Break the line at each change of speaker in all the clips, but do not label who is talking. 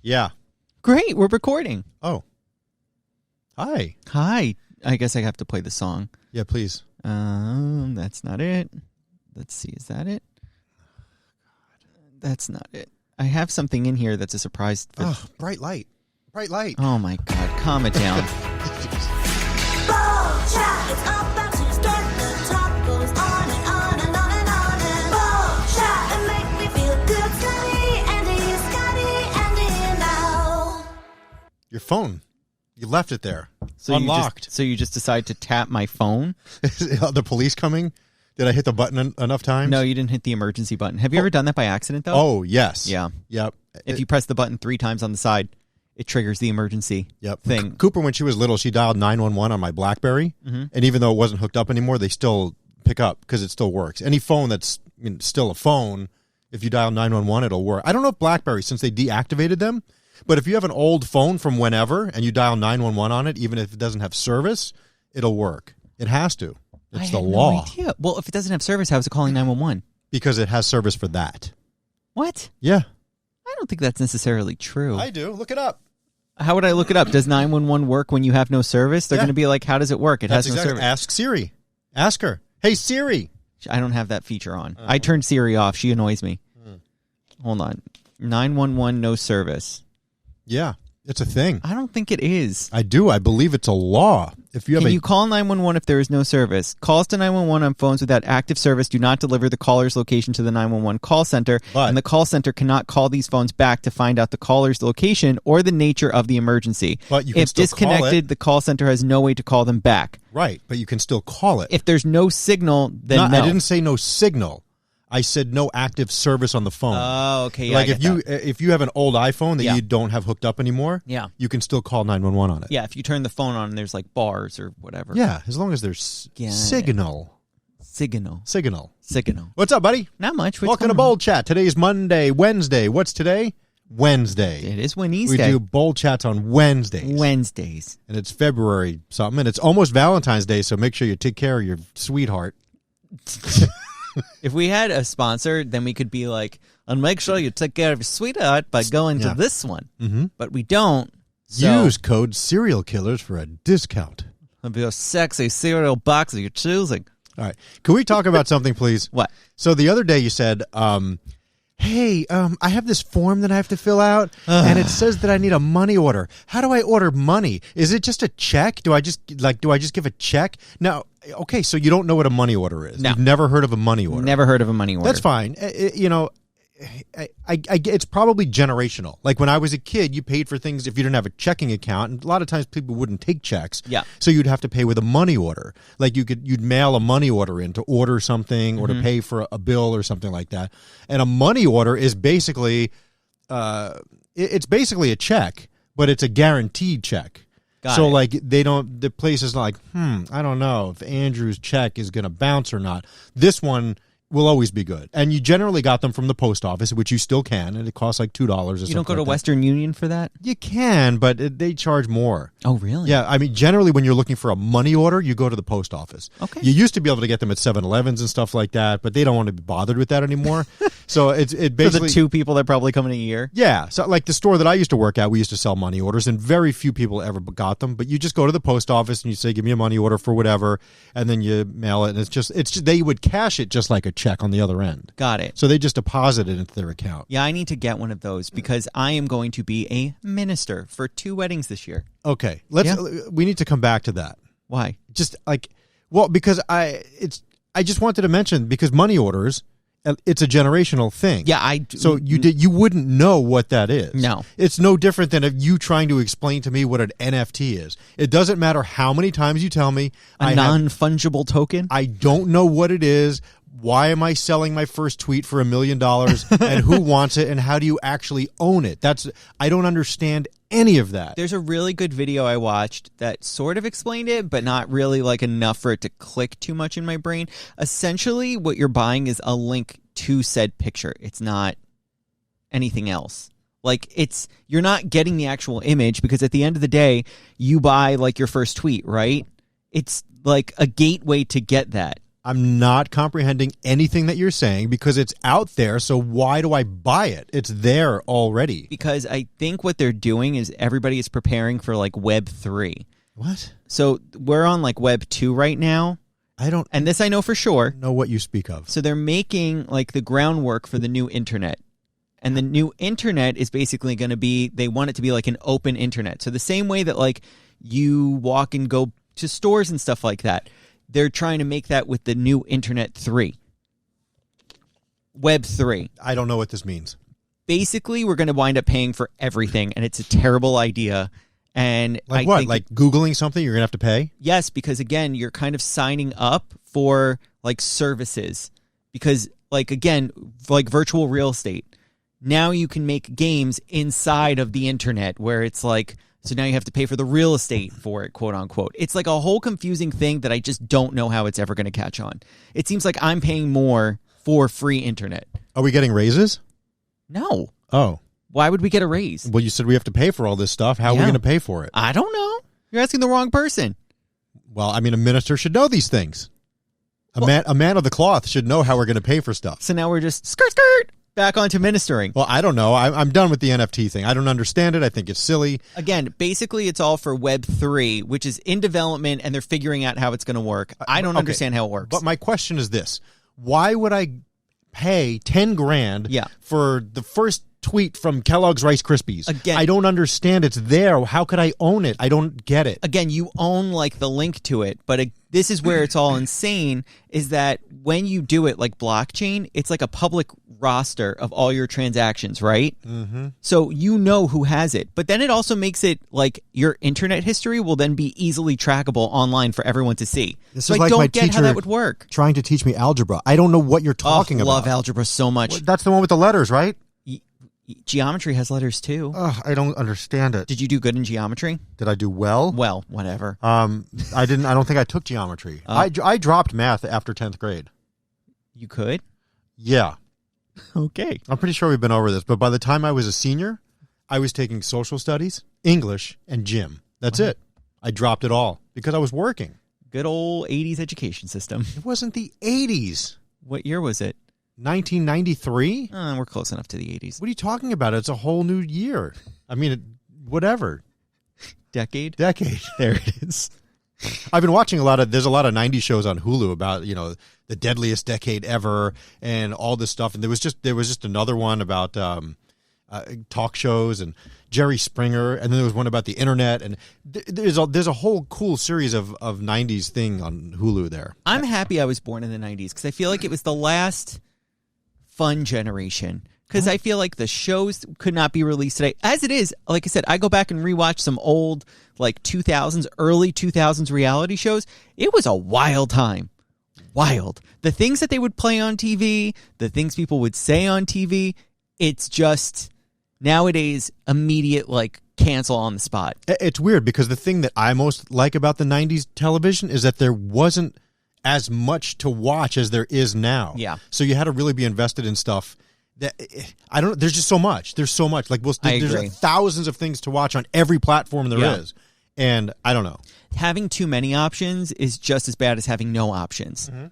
Yeah.
Great, we're recording.
Oh. Hi.
Hi. I guess I have to play the song.
Yeah, please.
That's not it. Let's see, is that it? That's not it. I have something in here that's a surprise.
Bright light. Bright light.
Oh my God, calm it down.
Your phone. You left it there.
So
unlocked.
So you just decide to tap my phone?
Are the police coming? Did I hit the button enough times?
No, you didn't hit the emergency button. Have you ever done that by accident, though?
Oh, yes.
Yeah.
Yep.
If you press the button 3 times on the side, it triggers the emergency thing.
Cooper, when she was little, she dialed 911 on my BlackBerry, and even though it wasn't hooked up anymore, they still pick up because it still works. Any phone that's still a phone, if you dial 911, it'll work. I don't know if BlackBerry, since they deactivated them, but if you have an old phone from whenever and you dial 911 on it, even if it doesn't have service, it'll work. It has to. It's the law.
No idea. Well, if it doesn't have service, how is it calling 911?
Because it has service for that.
What?
Yeah.
I don't think that's necessarily true.
I do. Look it up.
How would I look it up? Does 911 work when you have no service? They're going to be like, how does it work? It has no service.
Ask Siri. Ask her. Hey, Siri.
I don't have that feature on. I turned Siri off. She annoys me. Hold on. 911, no service.
Yeah, it's a thing.
I don't think it is.
I do. I believe it's a law. If you have
Can you call 911 if there is no service? Calls to 911 on phones without active service do not deliver the caller's location to the 911 call center, and the call center cannot call these phones back to find out the caller's location or the nature of the emergency.
But you can still
disconnected,
call it.
The call center has no way to call them back.
Right, but you can still call it.
If there's no signal, then no.
I didn't say no signal. I said no active service on the phone.
Oh, okay. Yeah,
like if you have an old iPhone that you don't have hooked up anymore, you can still call 911 on it.
Yeah, if you turn the phone on and there's like bars or whatever.
Yeah, as long as there's signal. What's up, buddy?
Not much.
Welcome to Bold Chat. Today's Wednesday. What's today? Wednesday.
It is Wednesday.
We do Bold Chats on Wednesdays. And it's February something, and it's almost Valentine's Day, so make sure you take care of your sweetheart.
If we had a sponsor, then we could be like, and make sure you take care of your sweetheart by going to this one. Mm-hmm. But we don't. So
use code Serial Killers for a discount.
Of your sexy cereal box that you're choosing.
All right. Can we talk about something, please?
What?
So the other day you said, hey, I have this form that I have to fill out, and it says that I need a money order. How do I order money? Is it just a check? Do I just give a check? Now, okay, so you don't know what a money order is.
No.
You've never heard of a money order.
Never heard of a money order.
That's fine. It's probably generational. Like when I was a kid, you paid for things if you didn't have a checking account, and a lot of times people wouldn't take checks.
Yeah.
So you'd have to pay with a money order. Like you'd mail a money order in to order something or to pay for a bill or something like that. And a money order is basically it's basically a check, but it's a guaranteed check. So like the place is not like, I don't know if Andrew's check is going to bounce or not. This one will always be good. And you generally got them from the post office, which you still can, and it costs like $2 or something.
You don't go to Western Union for that?
You can, but they charge more.
Oh, really?
Yeah, I mean, generally when you're looking for a money order, you go to the post office.
Okay.
You used to be able to get them at 7-Elevens and stuff like that, but they don't want to be bothered with that anymore. So it basically...
For the 2 people that probably come in a year?
Yeah. So like the store that I used to work at, we used to sell money orders, and very few people ever got them. But you just go to the post office and you say, give me a money order for whatever, and then you mail it, and it's just they would cash it just like a check on the other end.
Got it.
So they just deposit it into their account.
Yeah, I need to get one of those because I am going to be a minister for 2 weddings this year.
Okay. We need to come back to that.
Why?
Just like, well, because I just wanted to mention, because money orders, it's a generational thing.
Yeah,
So you wouldn't know what that is.
No.
It's no different than if you trying to explain to me what an NFT is. It doesn't matter how many times you tell me.
A non-fungible token?
I don't know what it is. Why am I selling my first tweet for $1 million? And who wants it? And how do you actually own it? I don't understand any of that.
There's a really good video I watched that sort of explained it, but not really like enough for it to click too much in my brain. Essentially, what you're buying is a link to said picture. It's not anything else. Like you're not getting the actual image because at the end of the day, you buy like your first tweet, right? It's like a gateway to get that.
I'm not comprehending anything that you're saying because it's out there. So why do I buy it? It's there already.
Because I think what they're doing is everybody is preparing for like Web 3.
What?
So we're on like Web 2 right now. And this I know for sure.
Know what you speak of.
So they're making like the groundwork for the new internet. And the new internet is basically going to be, they want it to be like an open internet. So the same way that like you walk and go to stores and stuff like that, they're trying to make that with the new Internet 3. Web 3.
I don't know what this means.
Basically, we're going to wind up paying for everything, and it's a terrible idea. And
like what? Like Googling something, you're going to have to pay?
Yes, because again, you're kind of signing up for like services. Because like again, like virtual real estate. Now you can make games inside of the internet where it's like, so now you have to pay for the real estate for it, quote unquote. It's like a whole confusing thing that I just don't know how it's ever going to catch on. It seems like I'm paying more for free internet.
Are we getting raises?
No.
Oh.
Why would we get a raise?
Well, you said we have to pay for all this stuff. How are we going to pay for it?
I don't know. You're asking the wrong person.
Well, I mean, a minister should know these things. A man of the cloth should know how we're going to pay for stuff.
So now we're just skirt back onto ministering.
Well, I don't know. I'm done with the NFT thing. I don't understand it. I think it's silly.
Again, basically, it's all for Web 3, which is in development, and they're figuring out how it's going to work. I don't understand how it works.
But my question is this. Why would I pay $10,000 for the first tweet from Kellogg's Rice Krispies?
Again,
I don't understand. It's there. How could I own it? I don't get it.
Again, you own like the link to it, but this is where it's all insane, is that when you do it like blockchain, it's like a public roster of all your transactions, right?
Mm-hmm.
So you know who has it. But then it also makes it like your internet history will then be easily trackable online for everyone to see.
This
so
is
I
like
don't
my
get how that would work.
Trying to teach me algebra. I don't know what you're talking about.
I love algebra so much.
That's the one with the letters, right?
Geometry has letters too.
I don't understand it.
Did you do good in geometry?
Did I do well?
Well, whatever.
I didn't. I don't think I took geometry. I dropped math after 10th grade.
You could?
Yeah.
Okay.
I'm pretty sure we've been over this, but by the time I was a senior, I was taking social studies, English, and gym. That's it. I dropped it all because I was working.
Good old 80s education system.
It wasn't the 80s.
What year was it?
1993?
We're close enough to the 80s.
What are you talking about? It's a whole new year. I mean, whatever.
Decade?
There it is. I've been watching there's a lot of 90s shows on Hulu about, the deadliest decade ever and all this stuff. And there was just another one about talk shows and Jerry Springer. And then there was one about the internet. And there's a whole cool series of 90s thing on Hulu there.
I'm happy I was born in the 90s because I feel like it was the last fun generation. Because I feel like the shows could not be released today. As it is, like I said, I go back and rewatch some old, like 2000s, early 2000s reality shows. It was a wild time. Wild. The things that they would play on TV, the things people would say on TV, it's just nowadays immediate, like, cancel on the spot.
It's weird because the thing that I most like about the 90s television is that there wasn't as much to watch as there is now.
Yeah.
So you had to really be invested in stuff. There's just so much. There's so much. Like there's thousands of things to watch on every platform there is. And I don't know.
Having too many options is just as bad as having no options.
Mm-hmm.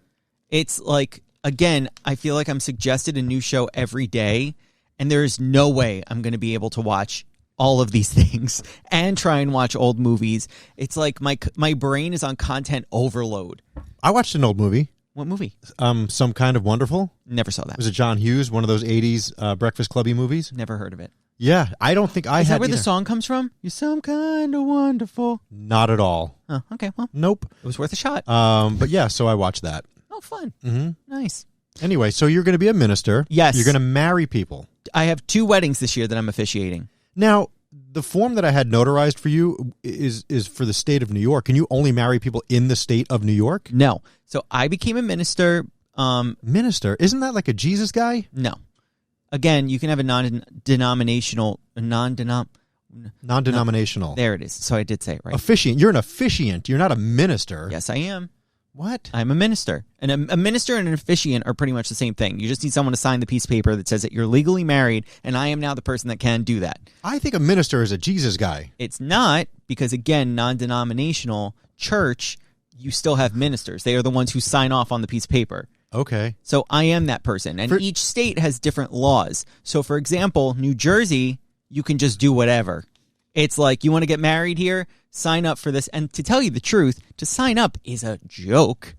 It's like, again, I feel like I'm suggested a new show every day, and there's no way I'm going to be able to watch all of these things and try and watch old movies. It's like my brain is on content overload.
I watched an old movie.
What movie?
Some Kind of Wonderful.
Never saw that.
Was it John Hughes, one of those 80s Breakfast Clubby movies?
Never heard of it.
Yeah, I don't think I had.
Is that where the song comes from? You're some kind of wonderful.
Not at all.
Oh, okay. Well,
nope.
It was worth a shot.
But yeah, so I watched that.
Oh, fun.
Mm-hmm.
Nice.
Anyway, so you're going to be a minister.
Yes.
You're going to marry people.
I have 2 weddings this year that I'm officiating.
Now, the form that I had notarized for you is for the state of New York. Can you only marry people in the state of New York?
No. So I became a minister.
Minister? Isn't that like a Jesus guy?
No. Again, you can have a non-denominational.
Non-denominational.
There it is. So I did say it right.
Officiant. You're an officiant. You're not a minister.
Yes, I am.
What?
I'm a minister. And a minister and an officiant are pretty much the same thing. You just need someone to sign the piece of paper that says that you're legally married, and I am now the person that can do that.
I think a minister is a Jesus guy.
It's not, because, again, non-denominational church, you still have ministers. They are the ones who sign off on the piece of paper.
Okay.
So I am that person. And each state has different laws. So, for example, New Jersey, you can just do whatever. It's like, you want to get married here? Sign up for this. And to tell you the truth, to sign up is a joke.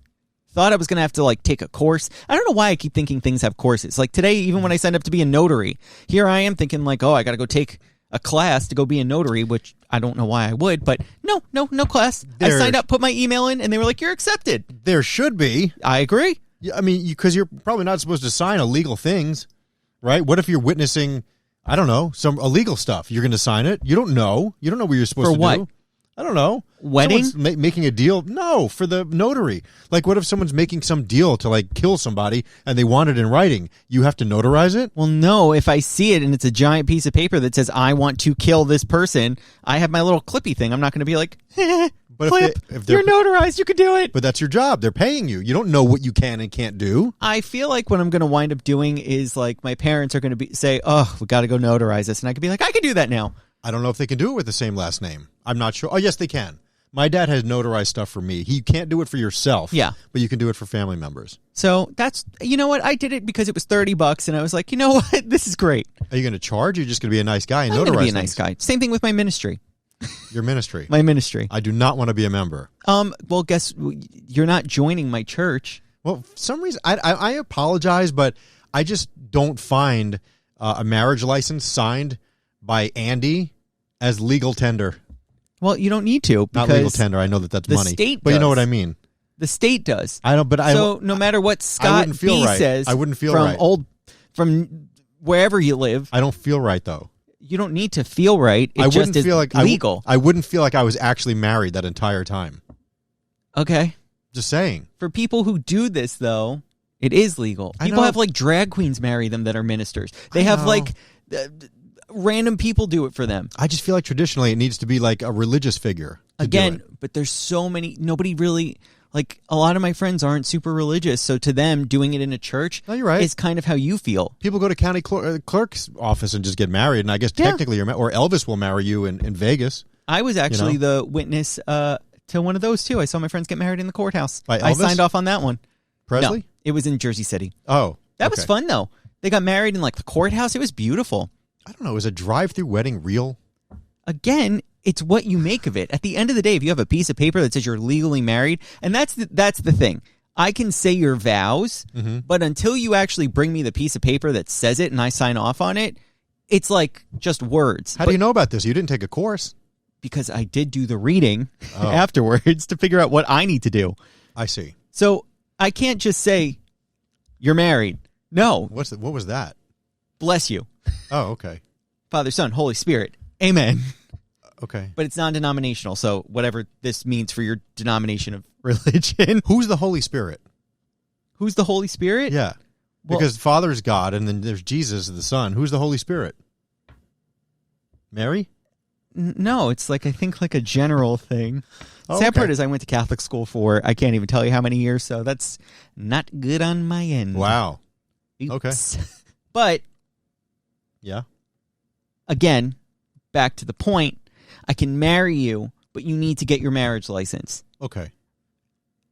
Thought I was going to have to like take a course. I don't know why I keep thinking things have courses. Like today, even when I signed up to be a notary, here I am thinking like, oh, I got to go take a class to go be a notary, which I don't know why I would, but no class. I signed up, put my email in, and they were like, you're accepted.
There should be.
I agree.
Yeah, I mean, because you're probably not supposed to sign illegal things, right? What if you're witnessing, I don't know, some illegal stuff? You're going to sign it? You don't know. You don't know what you're supposed
For
to
what?
do. I don't know.
Wedding?
Making a deal? No, for the notary. Like, what if someone's making some deal to, like, kill somebody and they want it in writing? You have to notarize it?
Well, no. If I see it and it's a giant piece of paper that says, I want to kill this person, I have my little clippy thing. I'm not going to be like,
but
Clip,
if they're
you're notarized, you can do it.
But that's your job. They're paying you. You don't know what you can and can't do.
I feel like what I'm going to wind up doing is, like, my parents are going to say, oh, we got to go notarize this. And I could be like, I can do that now.
I don't know if they can do it with the same last name. I'm not sure. Oh, yes, they can. My dad has notarized stuff for me. He can't do it for yourself.
Yeah.
But you can do it for family members.
So that's, you know what? I did it because it was $30 and I was like, you know what? This is great.
Are you going to charge? Or you're just going to be a nice guy and
I'm
notarize
going to be a
things?
nice guy. Same thing with my ministry.
Your ministry.
My ministry.
I do not want to be a member.
Well, guess you're not joining my church.
Well, for some reason, I apologize, but I just don't find a marriage license signed by Andy as legal tender.
Well, you don't need to.
Not legal tender. I know that's
the
money.
State
but
does.
you know what I mean.
The state does.
I don't. But
so no matter what Scott B
right.
says,
I wouldn't feel
from
right.
From wherever you live.
I don't feel right though.
You don't need to feel right. It
I
just
wouldn't
is
feel like
legal.
I wouldn't feel like I was actually married that entire time.
Okay.
Just saying.
For people who do this, though, it is legal. People have like drag queens marry them that are ministers. They have like random people do it for them.
I just feel like traditionally it needs to be like a religious figure.
Again, but there's so many. Nobody really. Like, a lot of my friends aren't super religious, so to them, doing it in a church
you're right.
is kind of how you feel.
People go to county clerk's office and just get married, and I guess technically you're or Elvis will marry you in Vegas.
I was actually the witness to one of those, too. I saw my friends get married in the courthouse.
By Elvis?
I signed off on that one.
Presley?
No, it was in Jersey City.
Oh.
That was fun, though. They got married in, like, the courthouse. It was beautiful.
I don't know. Is a drive-through wedding real?
Again, it's what you make of it. At the end of the day, if you have a piece of paper that says you're legally married, and that's the thing. I can say your vows, but until you actually bring me the piece of paper that says it and I sign off on it, it's like just words.
How do you know about this? You didn't take a course.
Because I did do the reading afterwards to figure out what I need to do.
I see.
So I can't just say, you're married. No.
What was that?
Bless you.
Oh, okay.
Father, Son, Holy Spirit. Amen.
Okay.
But it's non-denominational, so whatever this means for your denomination of religion.
Who's the Holy Spirit?
Who's the Holy Spirit?
Yeah. Because Father is God, and then there's Jesus, the Son. Who's the Holy Spirit? Mary?
No, it's like, I think, like a general thing.
Oh,
Sad part is I went to Catholic school for, I can't even tell you how many years, so that's not good on my end.
Wow.
Oops.
Okay.
But,
yeah.
Again, back to the point, I can marry you, but you need to get your marriage license.
Okay.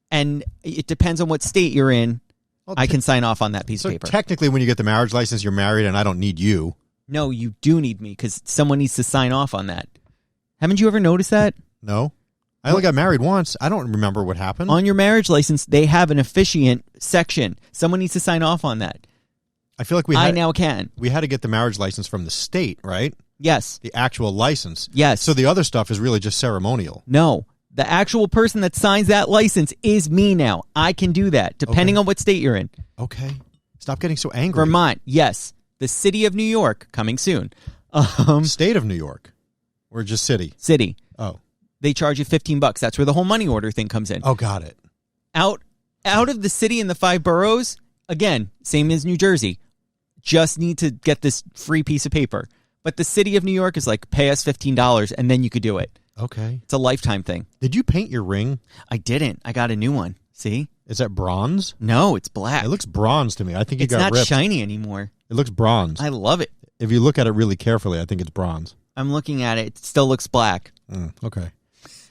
And it depends on what state you're in.
Well,
I can sign off on that piece of paper.
Technically, when you get the marriage license, you're married, and I don't need you.
No, you do need me because someone needs to sign off on that. Haven't you ever noticed that?
No. I only got married once. I don't remember what happened.
On your marriage license, they have an officiant section. Someone needs to sign off on that.
I feel like
I now can.
We had to get the marriage license from the state, right?
Yes.
The actual license.
Yes.
So the other stuff is really just ceremonial.
No. The actual person that signs that license is me now. I can do that, depending on what state you're in.
Okay. Stop getting so angry.
Vermont, yes. The city of New York, coming soon.
State of New York. Or just city?
City.
Oh.
They charge you $15. That's where the whole money order thing comes in.
Oh, got it.
Out of the city and the 5 boroughs, again, same as New Jersey. Just need to get this free piece of paper. But the city of New York is like, pay us $15 and then you could do it.
Okay.
It's a lifetime thing.
Did you paint your ring?
I didn't. I got a new one. See?
Is that bronze?
No, it's black.
It looks bronze to me. I think it
it's
got
not
ripped.
shiny anymore.
It looks bronze.
I love it.
If you look at it really carefully, I think it's bronze.
I'm looking at it. It still looks black.
Okay.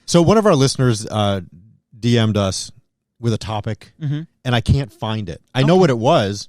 So one of our listeners DM'd us with a topic,
Mm-hmm.
and I can't find it. I know what it was.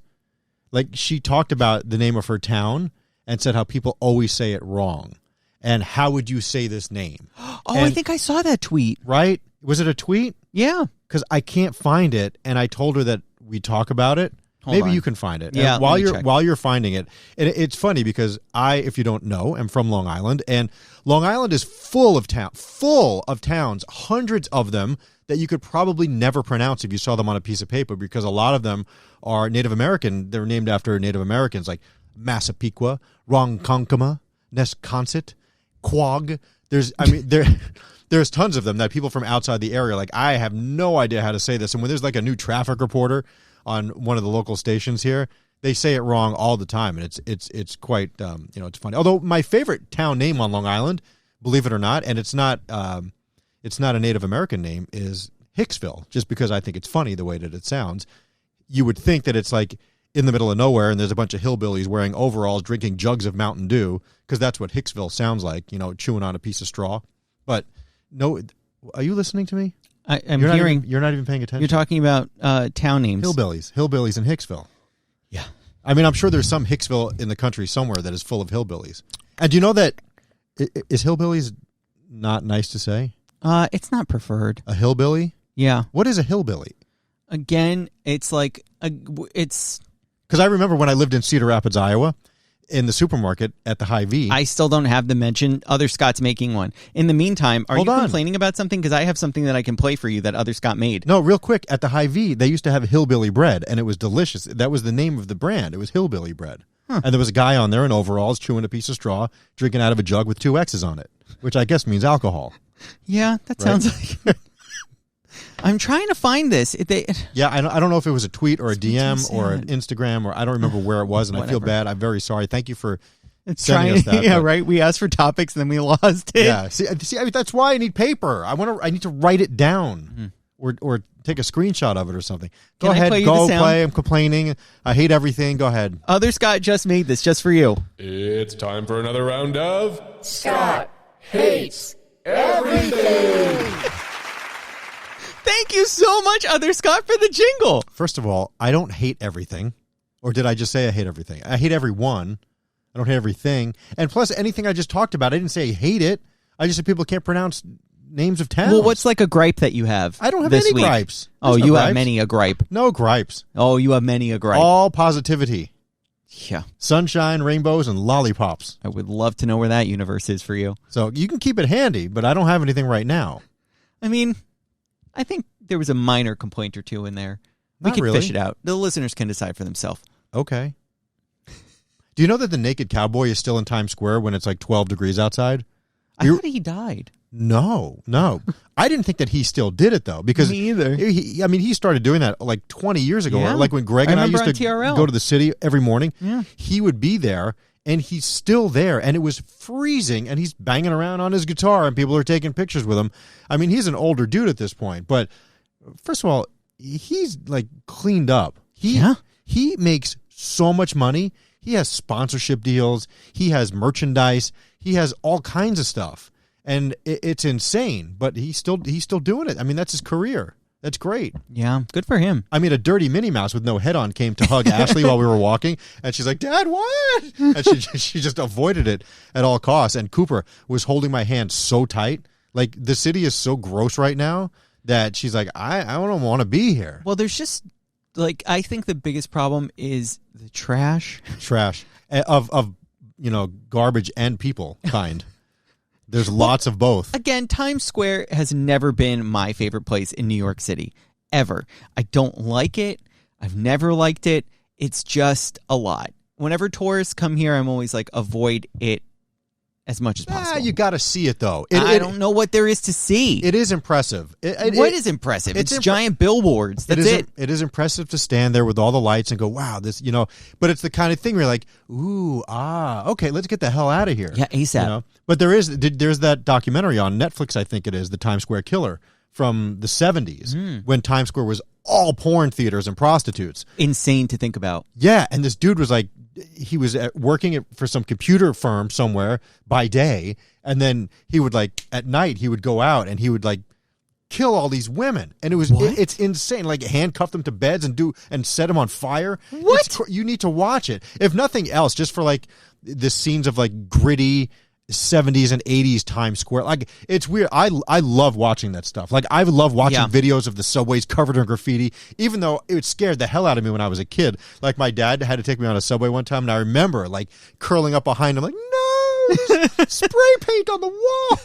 Like, she talked about the name of her town and said how people always say it wrong. And how would you say this name?
I think I saw that tweet.
Right? Was it a tweet?
Yeah.
Because I can't find it, and I told her that we talk about it. Maybe
on.
you can find it.
Yeah,
And
let
while
me check.
you're finding it, and it's funny because if you don't know, I'm from Long Island, and Long Island is full of towns, hundreds of them that you could probably never pronounce if you saw them on a piece of paper, because a lot of them are Native American. They're named after Native Americans, like Massapequa, Ronkonkoma, Nesconset, Quag. There's tons of them that people from outside the area, like, I have no idea how to say this. And when there's like a new traffic reporter on one of the local stations here, they say it wrong all the time, and it's quite it's funny. Although my favorite town name on Long Island, believe it or not, and it's not a Native American name, is Hicksville, just because I think it's funny the way that it sounds. You would think that it's like in the middle of nowhere and there's a bunch of hillbillies wearing overalls drinking jugs of Mountain Dew, because that's what Hicksville sounds like, chewing on a piece of straw. But no, are you listening to me?
I'm hearing.
You're not even paying attention.
You're talking about town names.
Hillbillies in Hicksville.
Yeah.
I mean, I'm sure there's some Hicksville in the country somewhere that is full of hillbillies. And do you know that is hillbillies not nice to say?
It's not preferred.
A hillbilly?
Yeah.
What is a hillbilly?
Again, it's like it's.
Because I remember when I lived in Cedar Rapids, Iowa, in the supermarket at the Hy-Vee.
I still don't have the mention. Other Scott's making one. In the meantime, are you complaining about something? Because I have something that I can play for you that Other Scott made.
No, real quick. At the Hy-Vee, they used to have hillbilly bread, and it was delicious. That was the name of the brand. It was hillbilly bread. Huh. And there was a guy on there in overalls chewing a piece of straw, drinking out of a jug with 2 X's on it, which I guess means alcohol.
Yeah, that sounds like... I'm trying to find this.
Yeah, I don't know if it was a tweet or a DM or an Instagram, or I don't remember where it was, and I feel bad. I'm very sorry. Thank you for sending us that.
Yeah, right. We asked for topics, and then we lost it.
Yeah, see, I mean, that's why I need paper. I need to write it down, or take a screenshot of it or something. Go ahead, play. I'm complaining. I hate everything. Go ahead.
Other Scott just made this just for you.
It's time for another round of
Scott Hates Everything.
Thank you so much, Other Scott, for the jingle.
First of all, I don't hate everything. Or did I just say I hate everything? I hate everyone. I don't hate everything. And plus, anything I just talked about, I didn't say I hate it. I just said people can't pronounce names of towns.
Well, what's like a gripe that you have?
I don't have
this
any
week?
gripes.
Oh,
There's
you
no
have
gripes.
many a gripe.
No gripes.
Oh, you have many a gripe.
All positivity.
Yeah.
Sunshine, rainbows, and lollipops.
I would love to know where that universe is for you.
So you can keep it handy, but I don't have anything right now.
I mean, I think there was a minor complaint or two in there. We
Not
can
really.
fish it out. The listeners can decide for themselves.
Okay. Do you know that the naked cowboy is still in Times Square when it's like 12 degrees outside?
I thought he died.
No. I didn't think that he still did it, though, because
Me either.
He started doing that like 20 years ago.
Yeah.
Like when Greg and I used to
TRL.
go to the city every morning.
Yeah.
He would be there, and he's still there, and it was freezing, and he's banging around on his guitar, and people are taking pictures with him. I mean, he's an older dude at this point, but first of all, he's like cleaned up. He makes so much money. He has sponsorship deals. He has merchandise. He has all kinds of stuff, and it's insane. But he's still doing it. I mean, that's his career. That's great.
Yeah, good for him.
I mean, a dirty Minnie Mouse with no head on came to hug Ashley while we were walking, and she's like, "Dad, what?" And she just avoided it at all costs. And Cooper was holding my hand so tight. Like, the city is so gross right now that she's like, I don't want to be here.
Well, there's just, like, I think the biggest problem is the trash.
Trash of garbage and people kind. There's lots of both.
Again, Times Square has never been my favorite place in New York City, ever. I don't like it. I've never liked it. It's just a lot. Whenever tourists come here, I'm always like, avoid it as much as possible.
You got to see it, though.
I don't know what there is to see.
It is impressive.
What is impressive? It's giant billboards. That's it.
It is impressive to stand there with all the lights and go, wow, this, but it's the kind of thing where you're like, ooh, okay, let's get the hell out of here.
Yeah, ASAP.
But there's that documentary on Netflix, I think it is, The Times Square Killer, from the 70s, when Times Square was all porn theaters and prostitutes.
Insane to think about.
Yeah, and this dude was like, he was working for some computer firm somewhere by day, and then he would, like, at night he would go out and he would, like, kill all these women, and it's insane. Like handcuff them to beds and set them on fire.
What?
You need to watch it, if nothing else, just for like the scenes of like gritty 70s and 80s Times Square. Like, it's weird. I love watching that stuff. Like, I love watching videos of the subways covered in graffiti, even though it scared the hell out of me when I was a kid. Like, my dad had to take me on a subway one time, and I remember like curling up behind him like, no, spray paint on the wall.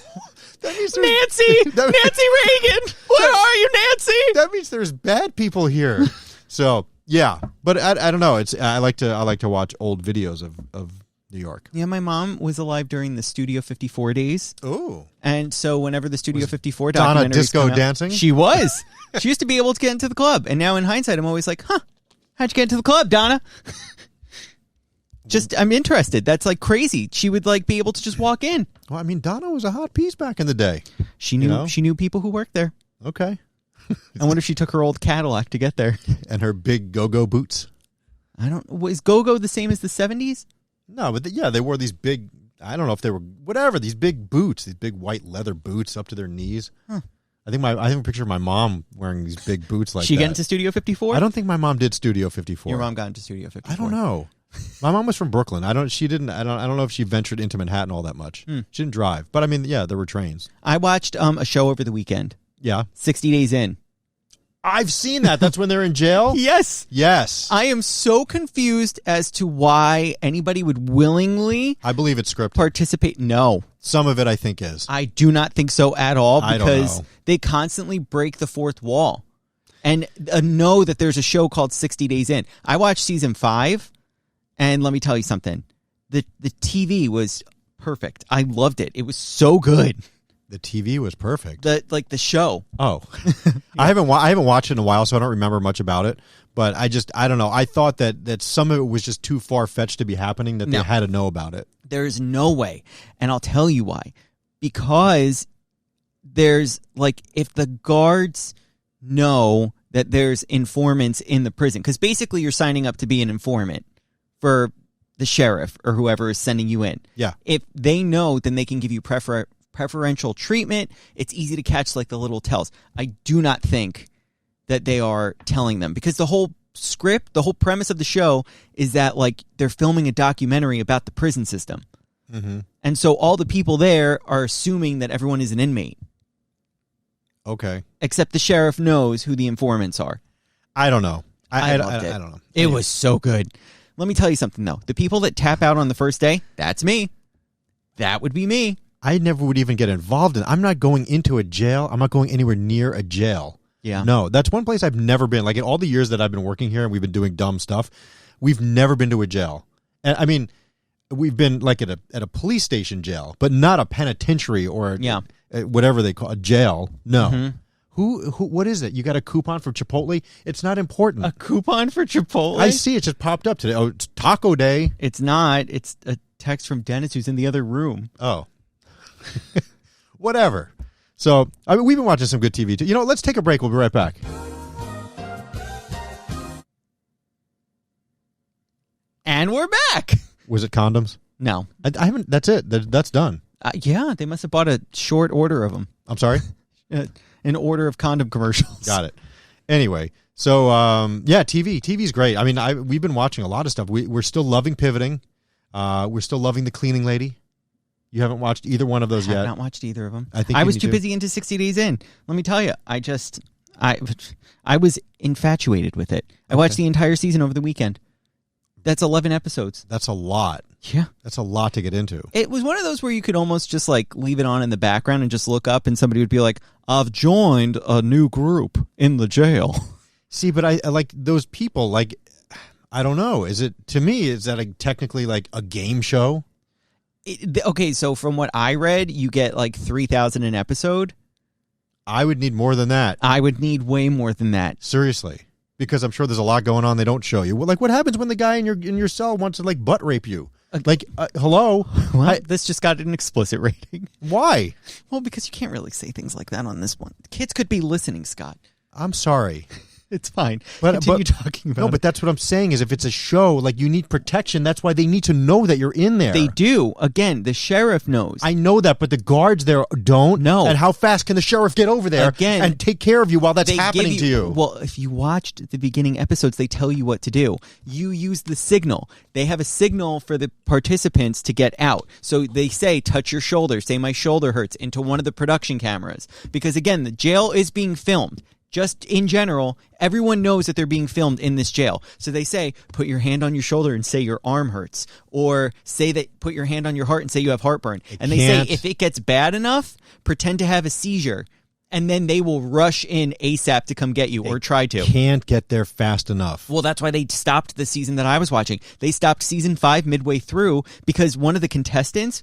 That means
Nancy Reagan, where are you, Nancy?
That means there's bad people here. So yeah, but I don't know. I like to watch old videos of New York.
Yeah, my mom was alive during the Studio 54 days.
Oh,
and so whenever the Studio 54
Donna
documentaries
disco
come out,
dancing,
she was. She used to be able to get into the club, and now in hindsight, I'm always like, huh, how'd you get into the club, Donna? I'm interested. That's like crazy. She would like be able to just walk in.
Well, I mean, Donna was a hot piece back in the day.
She knew people who worked there.
Okay.
I wonder if she took her old Cadillac to get there.
And her big go-go boots.
Was go-go the same as the 70s?
No, but they wore these big, I don't know if they were, whatever, these big boots, these big white leather boots up to their knees. Huh. I have a picture of my mom wearing these big boots like that.
She get into Studio 54?
I don't think my mom did Studio 54.
Your mom got into Studio 54.
I don't know. My mom was from Brooklyn. I don't know if she ventured into Manhattan all that much. She didn't drive. But I mean, yeah, there were trains.
I watched a show over the weekend.
Yeah.
60 Days In.
I've seen that. That's when they're in jail?
Yes.
Yes.
I am so confused as to why anybody would willingly
I believe it's scripted.
participate. No.
Some of it I think is.
I do not think so at all,
I don't
because
know.
they constantly break the fourth wall and know that there's a show called 60 Days In. I watched season 5, and let me tell you something. The TV was perfect. I loved it. It was so good.
The TV was perfect.
The show.
Oh, yeah. I haven't watched it in a while, so I don't remember much about it. But I don't know. I thought that some of it was just too far fetched to be happening. That they had to know about it.
There's no way, and I'll tell you why. Because there's if the guards know that there's informants in the prison, because basically you're signing up to be an informant for the sheriff or whoever is sending you in.
Yeah.
If they know, then they can give you preferential treatment. It's easy to catch the little tells. I do not think that they are telling them, because the whole script, the whole premise of the show is that they're filming a documentary about the prison system.
Mm-hmm.
And so all the people there are assuming that everyone is an inmate.
Okay.
Except the sheriff knows who the informants are.
I don't know. I
loved it.
I don't know.
It was so good. Let me tell you something, though. The people that tap out on the first day, that's me. That would be me.
I never would even get involved in it. I'm not going into a jail. I'm not going anywhere near a jail.
Yeah.
No, that's one place I've never been. In all the years that I've been working here and we've been doing dumb stuff, we've never been to a jail. And I mean, we've been at a police station jail, but not a penitentiary or whatever they call a jail. No. Mm-hmm. Who? What is it? You got a coupon for Chipotle? It's not important.
A coupon for Chipotle?
I see. It just popped up today. Oh, it's Taco Day.
It's not. It's a text from Dennis, who's in the other room.
Oh. Whatever. So, I mean, we've been watching some good TV too. You know, let's take a break. We'll be right back.
And we're back.
Was it condoms?
No.
I haven't. That's it. That's done.
Yeah, they must have bought a short order of them.
I'm sorry?
An order of condom commercials.
Got it. Anyway, so, TV. TV's great. I mean, we've been watching a lot of stuff. We're still loving Pivoting. We're still loving The Cleaning Lady. You haven't watched either one of those yet?
I have not watched either of them.
I
was too busy into 60 Days In. Let me tell you, I was infatuated with it. I watched the entire season over the weekend. That's 11 episodes.
That's a lot.
Yeah.
That's a lot to get into.
It was one of those where you could almost just leave it on in the background and just look up and somebody would be like, I've joined a new group in the jail.
See, but I like those people, I don't know. Is that technically a game show?
Okay, so from what I read, you get $3,000 an episode.
I would need more than that.
I would need way more than that.
Seriously. Because I'm sure there's a lot going on they don't show you. Well, what happens when the guy in your cell wants to butt rape you? Hello?
Well, this just got an explicit rating.
Why?
Well, because you can't really say things like that on this one. Kids could be listening, Scott.
I'm sorry.
It's fine.
But
Continue talking about
no, but that's what I'm saying is if it's a show, like you need protection. That's why they need to know that you're in there.
They do. Again, the sheriff knows.
I know that, but the guards there don't.
No.
And how fast can the sheriff get over there
Again,
and take care of you while that's
They
happening
give
to you?
Well, if you watched the beginning episodes, they tell you what to do. You use the signal. They have a signal for the participants to get out. So they say, touch your shoulder, say my shoulder hurts, into one of the production cameras. Because again, the jail is being filmed. Just in general, everyone knows that they're being filmed in this jail. So they say, put your hand on your shoulder and say your arm hurts. Or say that, put your hand on your heart and say you have heartburn. And they say, if it gets bad enough, pretend to have a seizure. And then they will rush in ASAP to come get you, or try to.
Can't get there fast enough.
Well, that's why they stopped the season that I was watching. They stopped season 5 midway through because one of the contestants,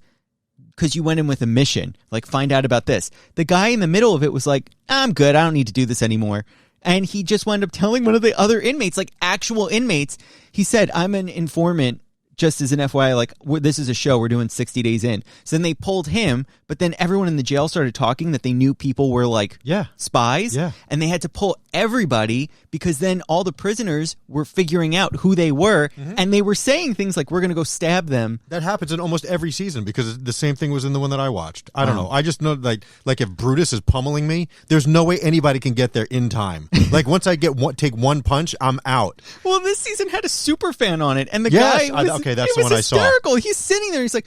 because you went in with a mission, like find out about this. The guy in the middle of it was like, I'm good, I don't need to do this anymore. And he just wound up telling one of the other inmates, like actual inmates, he said, I'm an informant, just as an FYI, like, this is a show, we're doing 60 days in. So then they pulled him, but then everyone in the jail started talking that they knew people were like spies.
Yeah.
And they had to pull everybody because then all the prisoners were figuring out who they were. And they were saying things like, we're going to go stab them.
That happens in almost every season because the same thing was in the one that I watched. I don't know. I just know like if Brutus is pummeling me, there's no way anybody can get there in time. Like once I take one punch, I'm out.
Well, this season had a super fan on it. And the
Yes,
guy was,
okay, that's
it
the
was
one I saw.
hysterical. He's sitting there. He's like,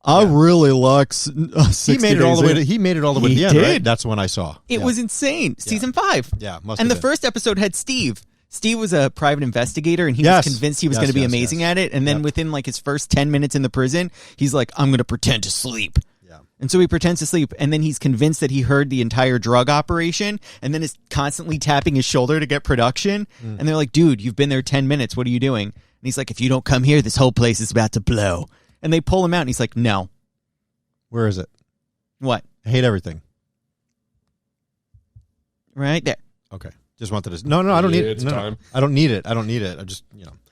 I really like 60
He made it all the way.
days in.
He made it all the way to
He
the end. Right?
did.
That's the one I saw.
It was insane. Season 5.
Yeah, must
And the
have been.
first episode had Steve. Steve was a private investigator, and he
Yes.
was convinced he was
Yes,
going to be
yes,
amazing
yes.
at it. And then within like his first 10 minutes in the prison, he's like, I'm going to pretend to sleep.
Yeah.
And so he pretends to sleep, and then he's convinced that he heard the entire drug operation, and then is constantly tapping his shoulder to get production. And they're like, dude, you've been there 10 minutes. What are you doing? And he's like, if you don't come here, this whole place is about to blow. And they pull him out, and he's like, no.
Where is it?
What?
I hate everything.
Right there.
Okay. Just wanted to. No, I don't need it.
It's
No,
time.
I don't need it. I don't need it. I just,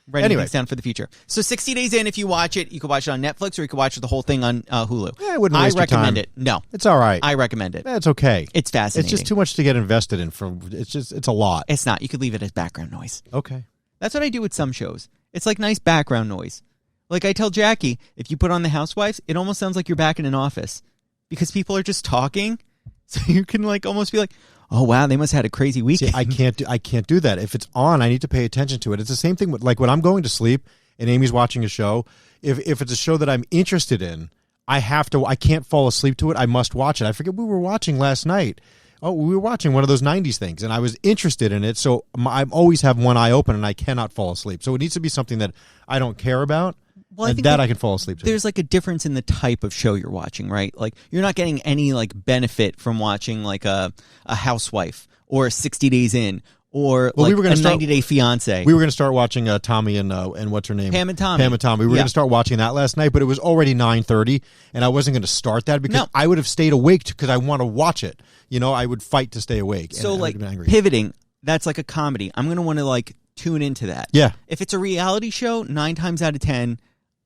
Writing
Anyway.
things down for the future. So 60 days in, if you watch it, you can watch it on Netflix, or you can watch the whole thing on Hulu.
Yeah, I wouldn't waste your
recommend
time.
it. No,
It's all right.
I recommend it.
It's okay.
It's fascinating.
It's just too much to get invested in. It's a lot.
It's not. You could leave it as background noise.
Okay.
That's what I do with some shows. It's like nice background noise. Like I tell Jackie, if you put on The Housewives, it almost sounds like you're back in an office because people are just talking. So you can like almost be like, oh wow, they must have had a crazy weekend.
See, I can't do that. If it's on, I need to pay attention to it. It's the same thing with like when I'm going to sleep and Amy's watching a show. If it's a show that I'm interested in, I can't fall asleep to it. I must watch it. I forget what we were watching last night. Oh, we were watching one of those 90s things, and I was interested in it, so I always have one eye open, and I cannot fall asleep. So it needs to be something that I don't care about,
Well, I
and
think
that I can fall asleep to.
There's like a difference in the type of show you're watching, right? Like you're not getting any like benefit from watching like a Housewife or 60 Days In or
Well,
like
we were gonna
a
start-
90-Day Fiance.
We were going to start watching Tommy and what's her name?
Pam and Tommy.
Pam and Tommy. We were
Yeah.
going to start watching that last night, but it was already 9:30, and I wasn't going to start that because
No.
I would have stayed awake because I want to watch it. I would fight to stay awake. and
So
I would
like
have been angry.
pivoting, that's like a comedy. I'm going to want to like tune into that.
Yeah.
If it's a reality show, 9 times out of 10,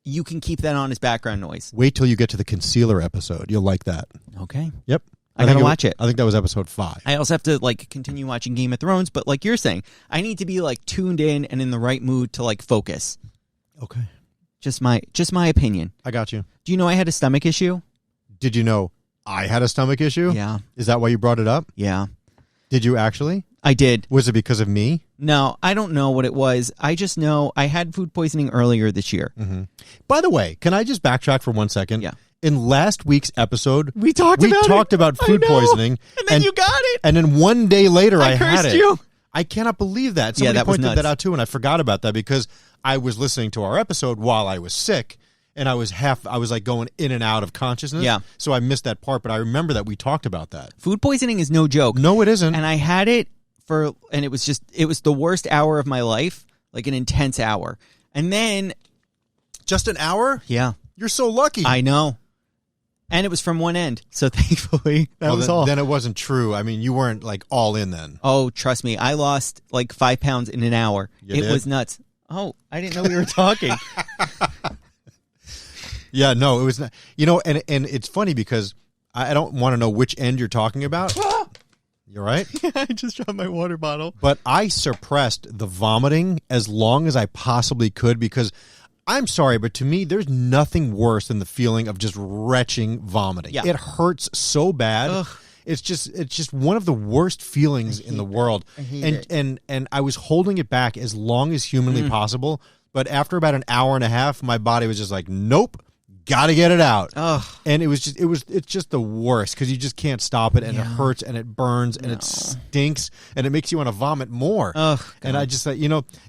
you can keep that on as background noise.
Wait till you get to the concealer episode. You'll like that.
Okay.
Yep.
I gotta
think
watch it.
I think that was episode 5.
I also have to like continue watching Game of Thrones, but like you're saying, I need to be like tuned in and in the right mood to like focus.
Okay.
Just my opinion.
I got you.
Do you know I had a stomach issue?
Did you know I had a stomach issue?
Yeah.
Is that why you brought it up?
Yeah.
Did you actually?
I did.
Was it because of me?
No, I don't know what it was. I just know I had food poisoning earlier this year.
By the way, can I just backtrack for 1 second?
Yeah.
In last week's episode,
We talked
about
I
food
know.
poisoning.
And then you got it.
And then one day later, I had
cursed
it.
you.
I cannot believe that.
Yeah,
Somebody
that was
pointed
nuts.
that out too, and I forgot about that because I was listening to our episode while I was sick, and I was like going in and out of consciousness.
Yeah.
So I missed that part, but I remember that we talked about that.
Food poisoning is no joke.
No, it isn't.
And I had it and it was the worst hour of my life, like an intense hour. And then,
Just an hour?
yeah,
You're so lucky.
I know. And it was from one end. So thankfully, that was
then,
all.
Then it wasn't true. I mean, you weren't like all in then.
Oh, trust me. I lost like 5 pounds in an hour.
You
It
did?
was nuts. Oh, I didn't know we were talking.
Yeah, no, it was not. And it's funny because I don't want to know which end you're talking about. You're right.
I just dropped my water bottle.
But I suppressed the vomiting as long as I possibly could because I'm sorry, but to me, there's nothing worse than the feeling of just retching vomiting.
Yeah.
It hurts so bad.
Ugh.
It's just one of the worst feelings in the world.
I hate it.
And I was holding it back as long as humanly possible. But after about an hour and a half, my body was just like, nope. Got to get it out.
Ugh.
And it's just the worst because you just can't stop it and it hurts and it burns and it stinks and it makes you want to vomit more.
Ugh,
and I just thought,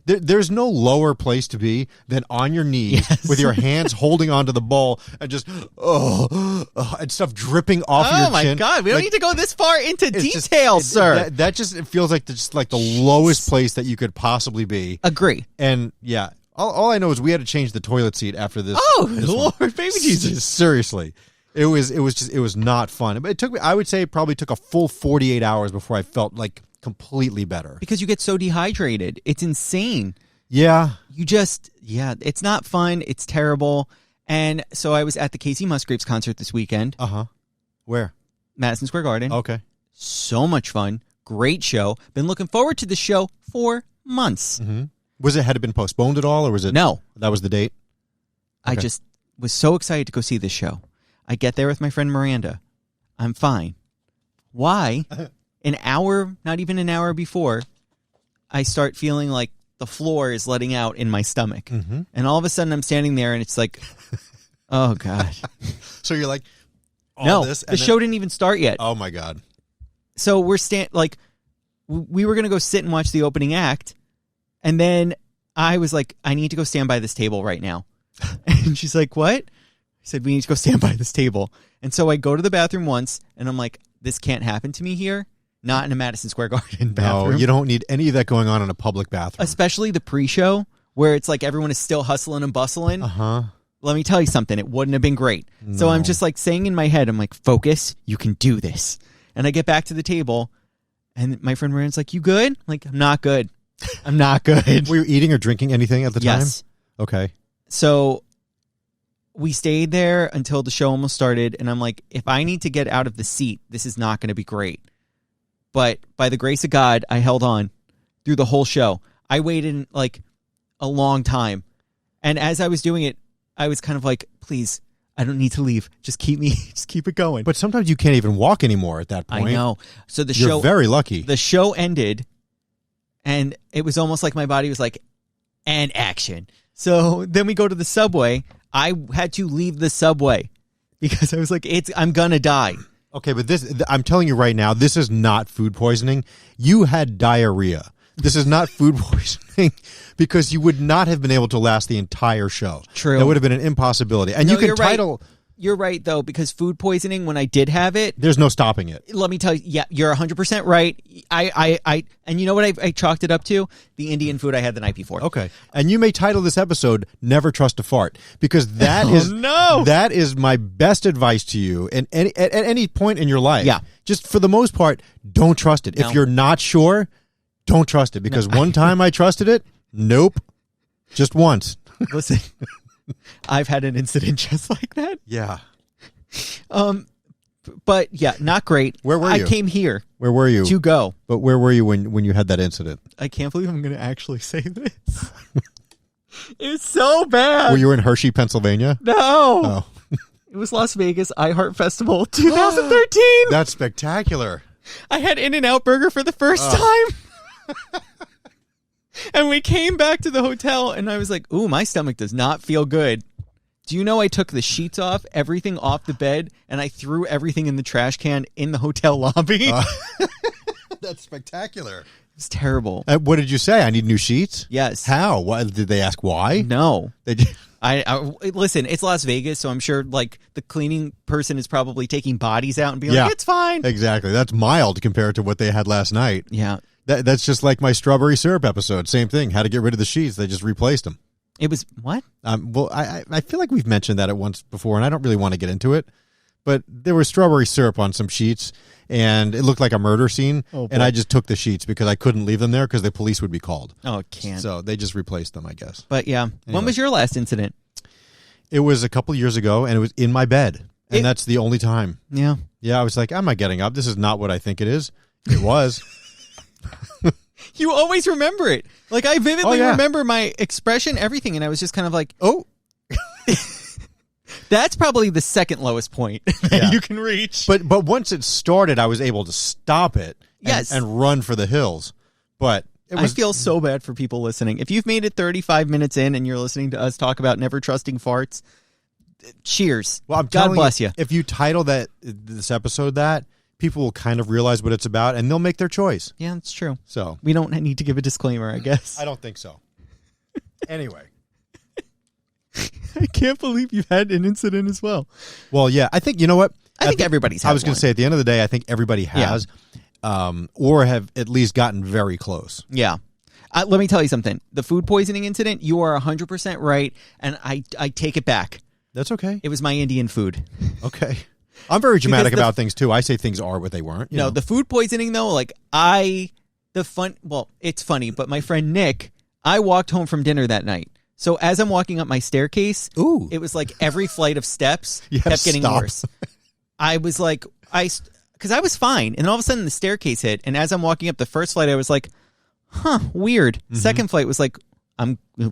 there's no lower place to be than on your knees with your hands holding onto the bowl and just, and stuff dripping off your chin.
Oh my God. We don't need to go this far into detail, sir.
That just it feels like just like the lowest place that you could possibly be.
Agree.
And yeah. All I know is we had to change the toilet seat after this.
Oh,
this
Lord,
one.
baby Jesus.
Seriously. It was not fun. But it took me, I would say it probably took a full 48 hours before I felt like completely better.
Because you get so dehydrated. It's insane.
Yeah.
It's not fun. It's terrible. And so I was at the Casey Musgraves concert this weekend.
Uh-huh. Where?
Madison Square Garden.
Okay.
So much fun. Great show. Been looking forward to the show for months.
Mm-hmm. Had it been postponed at all, or was it?
No.
That was the date?
Okay. I just was so excited to go see this show. I get there with my friend Miranda. I'm fine. Why? An hour, not even an hour before, I start feeling like the floor is letting out in my stomach. Mm-hmm. And all of a sudden I'm standing there and it's like, oh, God.
So you're like,
the show didn't even start yet.
Oh, my God.
So we're we were going to go sit and watch the opening act. And then I was like, I need to go stand by this table right now. And she's like, what? I said, we need to go stand by this table. And so I go to the bathroom once, and I'm like, this can't happen to me here. Not in a Madison Square Garden bathroom.
No, you don't need any of that going on in a public bathroom.
Especially the pre-show, where it's like everyone is still hustling and bustling.
Uh-huh.
Let me tell you something. It wouldn't have been great. No. So I'm just like saying in my head, I'm like, focus. You can do this. And I get back to the table, and my friend Miranda's like, you good? I'm like, I'm not good. I'm not good.
Were you eating or drinking anything at the time?
Yes.
Okay.
So we stayed there until the show almost started, and I'm like, if I need to get out of the seat, this is not going to be great. But by the grace of God, I held on through the whole show. I waited like a long time. And as I was doing it, I was kind of like, please, I don't need to leave. Just keep it going.
But sometimes you can't even walk anymore at that point.
I know. So
You're very lucky.
The show ended. And it was almost like my body was like, and action. So then we go to the subway. I had to leave the subway because I was like, I'm going to die.
Okay, but I'm telling you right now, this is not food poisoning. You had diarrhea. This is not food poisoning because you would not have been able to last the entire show.
True.
That would have been an impossibility. And you can title...
Right. You're right, though, because food poisoning, when I did have it...
There's no stopping it.
Let me tell you, yeah, you're 100% right. And you know what I chalked it up to? The Indian food I had the night before.
Okay. And you may title this episode, Never Trust a Fart, because that is my best advice to you at any point in your life.
Yeah.
Just for the most part, don't trust it. No. If you're not sure, don't trust it, because one time I trusted it, nope, just once.
Listen... I've had an incident just like that.
Yeah.
But yeah, not great.
Where were you?
I came here.
Where were you?
To go.
But where were you when you had that incident?
I can't believe I'm going to actually say this. It's so bad.
Were you in Hershey, Pennsylvania?
No.
Oh.
It was Las Vegas iHeart Festival 2013.
That's spectacular.
I had In-N-Out Burger for the first time. And we came back to the hotel, and I was like, ooh, my stomach does not feel good. Do you know I took the sheets off, everything off the bed, and I threw everything in the trash can in the hotel lobby?
That's spectacular.
It's terrible.
What did you say? I need new sheets?
Yes.
How? Did they ask why?
No.
They did.
I listen, it's Las Vegas, so I'm sure like the cleaning person is probably taking bodies out and being like, it's fine.
Exactly. That's mild compared to what they had last night.
Yeah.
That's just like my strawberry syrup episode. Same thing. How to get rid of the sheets. They just replaced them.
It was what?
Well, I feel like we've mentioned that at once before, and I don't really want to get into it. But there was strawberry syrup on some sheets, and it looked like a murder scene. Oh, and I just took the sheets because I couldn't leave them there because the police would be called.
Oh, it can't.
So they just replaced them, I guess.
But yeah. Anyway. When was your last incident?
It was a couple years ago, and it was in my bed. And that's the only time.
Yeah.
Yeah, I was like, I'm not getting up. This is not what I think it is. It was.
You always remember it. Like, I vividly remember my expression, everything, and I was just kind of like,
oh.
That's probably the second lowest point that you can reach.
But once it started, I was able to stop it and run for the hills. But I
feel so bad for people listening. If you've made it 35 minutes in and you're listening to us talk about never trusting farts, cheers.
Well,
God bless you.
If you title this episode that, people will kind of realize what it's about, and they'll make their choice.
Yeah, that's true.
So
we don't need to give a disclaimer, I guess.
I don't think so. Anyway.
I can't believe you've had an incident as well.
Well, yeah, I think, you know what?
I think everybody's had
I was going to say, at the end of the day, I think everybody has, or have at least gotten very close.
Yeah. Let me tell you something. The food poisoning incident, you are 100% right, and I take it back.
That's okay.
It was my Indian food.
Okay. I'm very dramatic about things, too. I say things are what they weren't. You know?
The food poisoning, though, like, it's funny, but my friend Nick, I walked home from dinner that night. So as I'm walking up my staircase, it was like every flight of steps kept getting worse. I was like, because I was fine. And then all of a sudden the staircase hit. And as I'm walking up the first flight, I was like, weird. Mm-hmm. Second flight was like,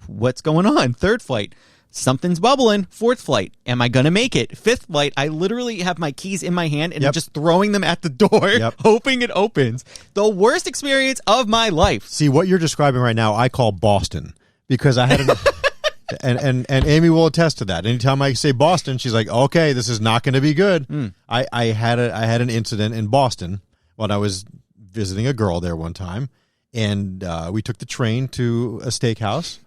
what's going on? Third flight, something's bubbling. Fourth flight, am I going to make it? Fifth flight, I literally have my keys in my hand and I'm just throwing them at the door, hoping it opens. The worst experience of my life.
See, what you're describing right now, I call Boston. Because I had and Amy will attest to that. Anytime I say Boston, she's like, "Okay, this is not going to be good." I had an incident in Boston when I was visiting a girl there one time, and we took the train to a steakhouse,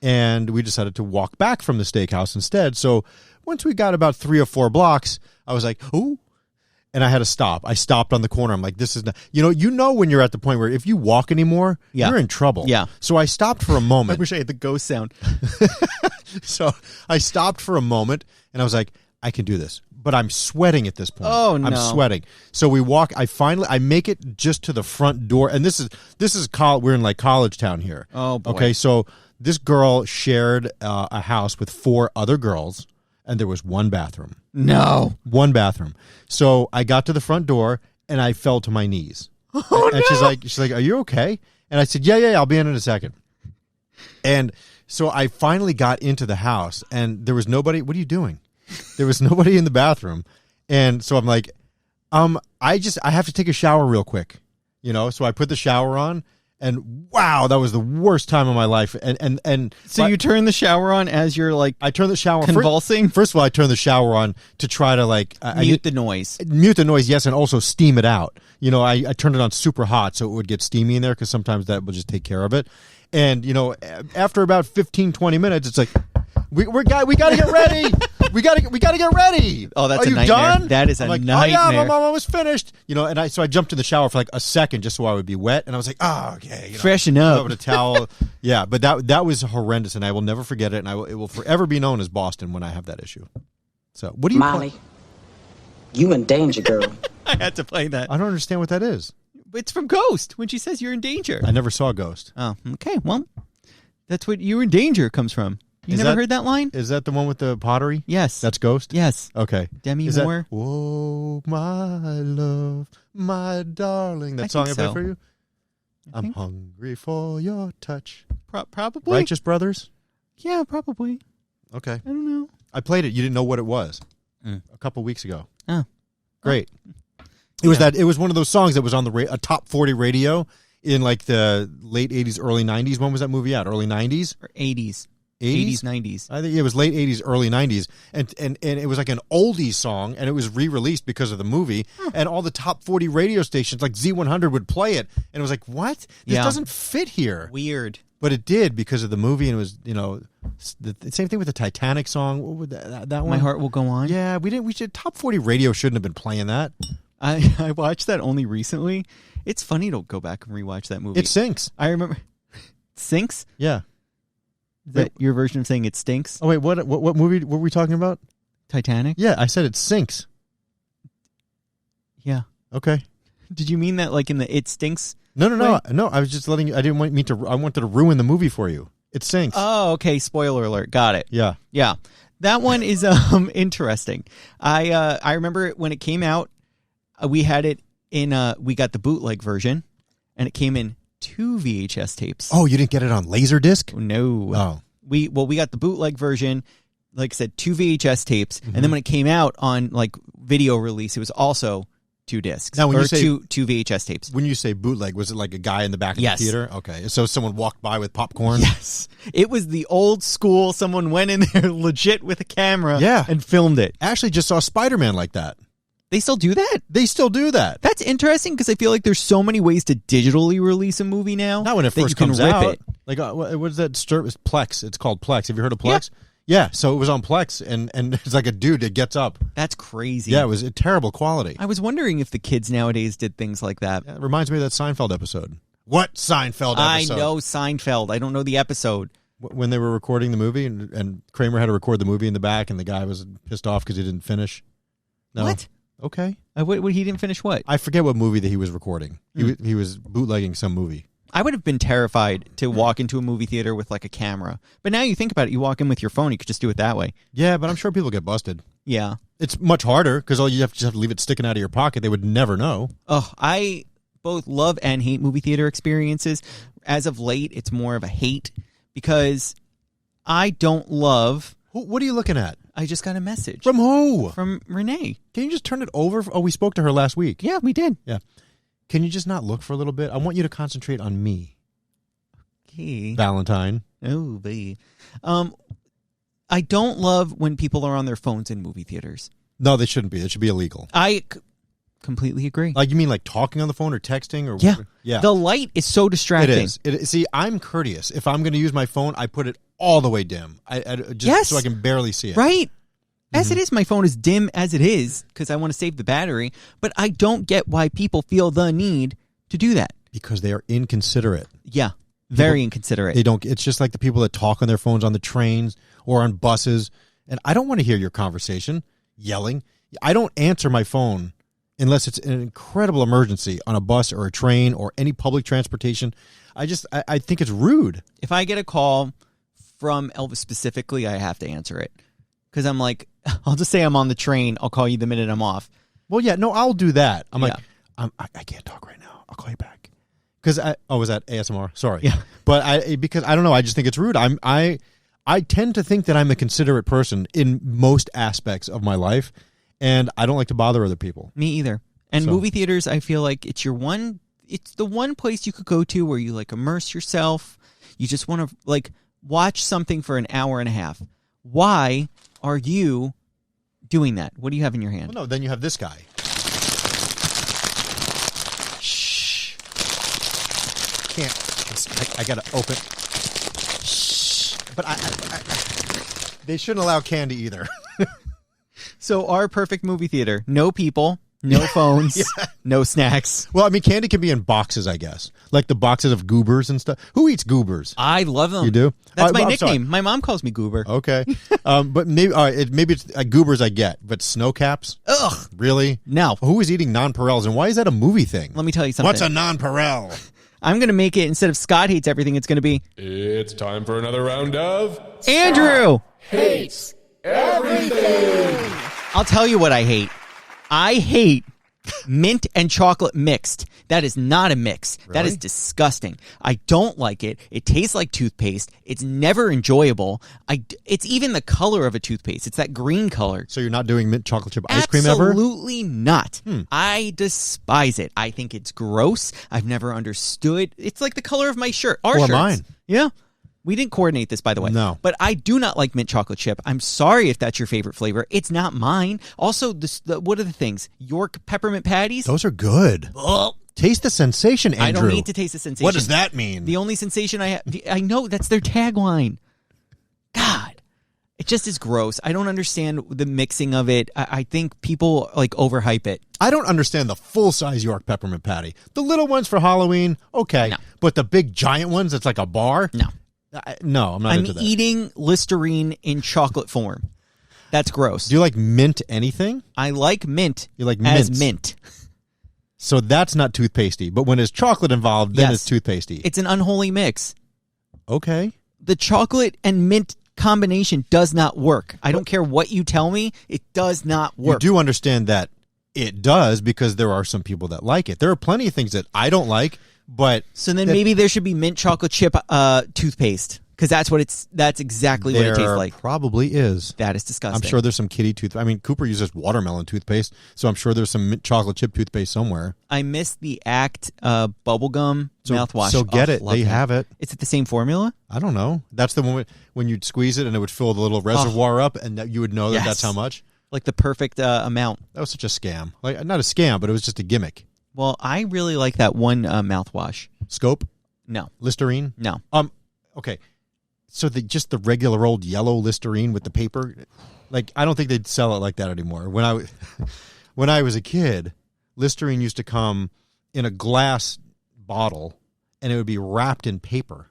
and we decided to walk back from the steakhouse instead. So once we got about 3 or 4 blocks, I was like, "Ooh." And I had to stop. I stopped on the corner. I'm like, this is not, you know when you're at the point where if you walk anymore, you're in trouble.
Yeah.
So I stopped for a moment.
I wish I had the ghost sound.
So I stopped for a moment and I was like, I can do this. But I'm sweating at this point.
Oh, no.
I'm sweating. So we walk. I make it just to the front door. And this is college. We're in like college town here.
Oh, boy.
Okay. So this girl shared a house with 4 other girls. And there was 1 bathroom.
No.
1 bathroom. So I got to the front door and I fell to my knees. And she's like, "Are you okay?" And I said, Yeah, I'll be in a second. And so I finally got into the house and there was nobody. What are you doing? There was nobody in the bathroom. And so I'm like, I have to take a shower real quick. So I put the shower on. And wow, that was the worst time of my life. And
so you turn the shower on as you're like,
I turn the shower
convulsing.
First of all, I turn the shower on to try to
mute the noise.
Mute the noise, yes, and also steam it out. I turned it on super hot so it would get steamy in there because sometimes that will just take care of it. And after about 15-20 minutes, it's like we got to get ready. We got to get ready.
Oh, that's
Are
a
you
nightmare.
Done?
That is a nightmare. Oh
yeah, I'm almost finished. And so I jumped in the shower for like a second just so I would be wet, and I was like, okay,
freshen up
with a towel. Yeah, but that was horrendous, and I will never forget it, and it will forever be known as Boston when I have that issue. So what do you,
Molly? You in danger, girl.
I had to play that.
I don't understand what that is.
It's from Ghost when she says you're in danger.
I never saw Ghost.
Oh, okay. Well, that's what "you're in danger" comes from. You never heard that line?
Is that the one with the pottery?
Yes.
That's Ghost?
Yes.
Okay.
Demi Moore.
Oh, my love, my darling. That song I played for you? I'm hungry for your touch.
Probably.
Righteous Brothers?
Yeah, probably.
Okay.
I don't know.
I played it. You didn't know what it was a couple weeks ago.
Oh.
Great. It was it was one of those songs that was on a top 40 radio in like the late 80s, early 90s. When was that movie out? Early 90s?
Or 80s.
80s,
90s.
I think it was late 80s, early 90s, and it was like an oldies song, and it was re-released because of the movie, and all the top 40 radio stations like Z100 would play it, and it was like, what? This doesn't fit here.
Weird.
But it did because of the movie, and it was the same thing with the Titanic song. What would that one?
My Heart Will Go On.
Yeah, we should top 40 radio shouldn't have been playing that.
I watched that only recently. It's funny to go back and rewatch that movie.
It sinks.
I remember. Sinks?
Yeah.
Is that your version of saying it stinks?
Oh, wait, what movie were we talking about?
Titanic?
Yeah, I said it sinks.
Yeah.
Okay.
Did you mean that like in the "it stinks"?
No. I was just letting you. I wanted to ruin the movie for you. It sinks.
Oh, okay. Spoiler alert. Got it.
Yeah.
Yeah. That one is interesting. I remember when it came out, we had it we got the bootleg version, and it came in 2 VHS tapes.
Oh, you didn't get it on Laserdisc?
No.
Oh.
We got the bootleg version, like I said, 2 VHS tapes, and then when it came out on like video release, it was also 2 discs.
Now, when
or
you say
two VHS tapes.
When you say bootleg, was it like a guy in the back of
Yes.
the theater? Okay, so someone walked by with popcorn.
Yes, it was the old school. Someone went in there legit with a camera,
Yeah.
and filmed it.
Actually, just saw Spider-Man like that.
They still do that.
They still do that.
That's interesting because I feel like there's so many ways to digitally release a movie now.
Not when it
that
first
you can
comes
rip
out.
it.
Like, what is that? It's Plex. It's called Plex. Have you heard of Plex? Yeah. So it was on Plex, and it's like a dude that gets up.
That's crazy.
Yeah, it was a terrible quality.
I was wondering if the kids nowadays did things like that.
Yeah, it reminds me of that Seinfeld episode. What Seinfeld episode?
I know Seinfeld. I don't know the episode.
When they were recording the movie, and Kramer had to record the movie in the back, and the guy was pissed off because he didn't finish. No.
What?
Okay.
He didn't finish what?
I forget what movie that he was recording. He was bootlegging some movie.
I would have been terrified to walk into a movie theater with like a camera. But now you think about it, you walk in with your phone, you could just do it that way.
Yeah, but I'm sure people get busted.
Yeah.
It's much harder because all you have to just have to leave it sticking out of your pocket. They would never know.
Oh, I both love and hate movie theater experiences. As of late, it's more of a hate because I don't love.
What are you looking at?
I just got a message.
From who?
From Renee.
Can you just turn it over? Oh, we spoke to her last week.
Yeah, we did.
Yeah. Can you just not look for a little bit? I want you to concentrate on me.
Okay.
Valentine.
Oh, baby. I don't love when people are on their phones in movie theaters.
No, they shouldn't be. It should be illegal.
I completely agree.
Like, you mean like talking on the phone or texting? Or
Yeah.
Yeah.
The light is so distracting.
It is. See, I'm courteous. If I'm going to use my phone, I put it all the way dim. Just
Yes.
so I can barely see it.
Right? As it is, my phone is dim as it is because I want to save the battery. But I don't get why people feel the need to do that.
Because they are inconsiderate.
Yeah. Very inconsiderate.
They don't. It's just like the people that talk on their phones on the trains or on buses. And I don't want to hear your conversation yelling. I don't answer my phone unless it's an incredible emergency on a bus or a train or any public transportation. I think it's rude.
If I get a call from Elvis specifically, I have to answer it. Because I'm like, I'll just say I'm on the train. I'll call you the minute I'm off.
Well, yeah, no, I'll do that. I'm
Yeah.
like, I can't talk right now. I'll call you back. Because was that ASMR? Sorry.
Yeah.
But because I don't know, I just think it's rude. I tend to think that I'm a considerate person in most aspects of my life, and I don't like to bother other people.
Me either. And
So-
movie theaters, I feel like it's the one place you could go to where you like immerse yourself. You just want to like watch something for an hour and a half. Why are you doing that? What do you have in your hand?
Well, no, then you have this guy.
Shh.
I got to open. Shh. But they shouldn't allow candy either.
So our perfect movie theater, no people, no phones, no snacks.
Well, I mean, candy can be in boxes, I guess. Like the boxes of goobers and stuff. Who eats goobers?
I love them.
You do?
That's my
I'm sorry.
nickname. My mom calls me Goober.
Okay. But maybe maybe it's goobers I get, but snow caps?
Ugh.
Really?
No.
Who is eating nonpareils, and why is that a movie thing?
Let me tell you something.
What's a nonpareil?
I'm going to make it, instead of Scott hates everything, it's going to be
It's time for another round of
Andrew.
Hates everything.
I'll tell you what I hate. I hate mint and chocolate mixed. That is not a mix. That is
Really?
disgusting. I don't like it. It tastes like toothpaste. It's never enjoyable. It's even the color of a toothpaste. It's that green color.
So you're not doing mint chocolate chip ice cream ever?
Absolutely not. I despise it. I think it's gross. I've never understood. It's like the color of my shirt. Our
Or
shirts.
mine.
Yeah. We didn't coordinate this, by the way.
No.
But I do not like mint chocolate chip. I'm sorry if that's your favorite flavor. It's not mine. Also, what are the things? York peppermint patties?
Those are good.
Ugh.
Taste the sensation, Andrew.
I don't need to taste the sensation.
What does that mean?
The only sensation I have, I know that's their tagline. God, it just is gross. I don't understand the mixing of it. I think people like overhype it.
I don't understand the full-size York peppermint patty. The little ones for Halloween, okay.
No.
But the big giant ones that's like a bar?
No.
No, I'm not
I'm
into that.
eating Listerine in chocolate form. That's gross.
Do you like mint anything?
I like mint
You like
as
mints.
mint.
So that's not toothpastey. But when there's chocolate involved, then
Yes.
it's toothpastey.
It's an unholy mix.
Okay.
The chocolate and mint combination does not work. I don't care what you tell me. It does not work.
You do understand that It does, because there are some people that like it. There are plenty of things that I don't like, but
So then maybe there should be mint chocolate chip toothpaste, because that's exactly what it tastes like.
There probably is.
That is disgusting.
I'm sure there's some kitty tooth. I mean, Cooper uses watermelon toothpaste, so I'm sure there's some mint chocolate chip toothpaste somewhere.
I miss the Act bubblegum mouthwash.
So get it.
Love
They
that.
have it.
Is it the same formula?
I don't know. That's the one when you'd squeeze it and it would fill the little reservoir up, and that you would know that that's how much.
Like the perfect amount.
That was such a scam. Like, not a scam, but it was just a gimmick.
Well, I really like that one mouthwash.
Scope?
No.
Listerine?
No.
Okay. So just the regular old yellow Listerine with the paper, like, I don't think they'd sell it like that anymore. When I was a kid, Listerine used to come in a glass bottle, and it would be wrapped in paper.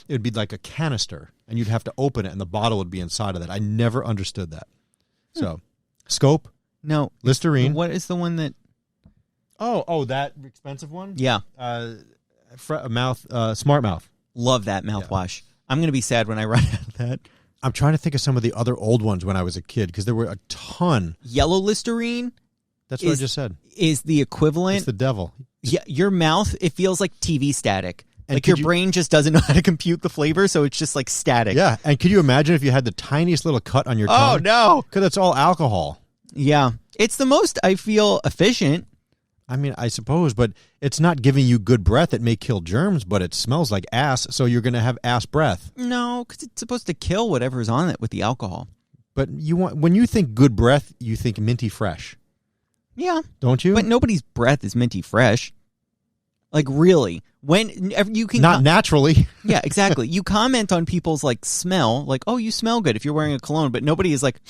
It would be like a canister, and you'd have to open it, and the bottle would be inside of that. I never understood that. So, Scope?
No.
Listerine?
What is the one that...
Oh, that expensive one?
Yeah.
Smart Mouth.
Love that mouthwash. I'm going to be sad when I run out of that.
I'm trying to think of some of the other old ones when I was a kid, because there were a ton.
Yellow Listerine
That's what I just said.
is the equivalent.
It's the devil.
Yeah, your mouth, it feels like TV static.
And
Like your
could you-
brain just doesn't know how to compute the flavor, so it's just like static.
Yeah, and could you imagine if you had the tiniest little cut on your
Oh,
tongue?
no.
Because it's all alcohol.
Yeah. It's the most, I feel, efficient.
I mean, I suppose, but it's not giving you good breath. It may kill germs, but it smells like ass, so you're going to have ass breath.
No, because it's supposed to kill whatever's on it with the alcohol.
But when you think good breath, you think minty fresh,
Yeah.
don't you?
But nobody's breath is minty fresh. Like, really. When you can...
Not naturally.
Yeah, exactly. You comment on people's, like, smell. Like, oh, you smell good if you're wearing a cologne. But nobody is like,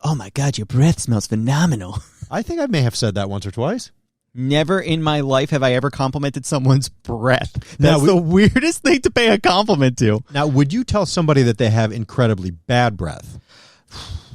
oh, my God, your breath smells phenomenal.
I think I may have said that once or twice.
Never in my life have I ever complimented someone's breath.
Now,
That's the weirdest thing to pay a compliment to.
Now, would you tell somebody that they have incredibly bad breath?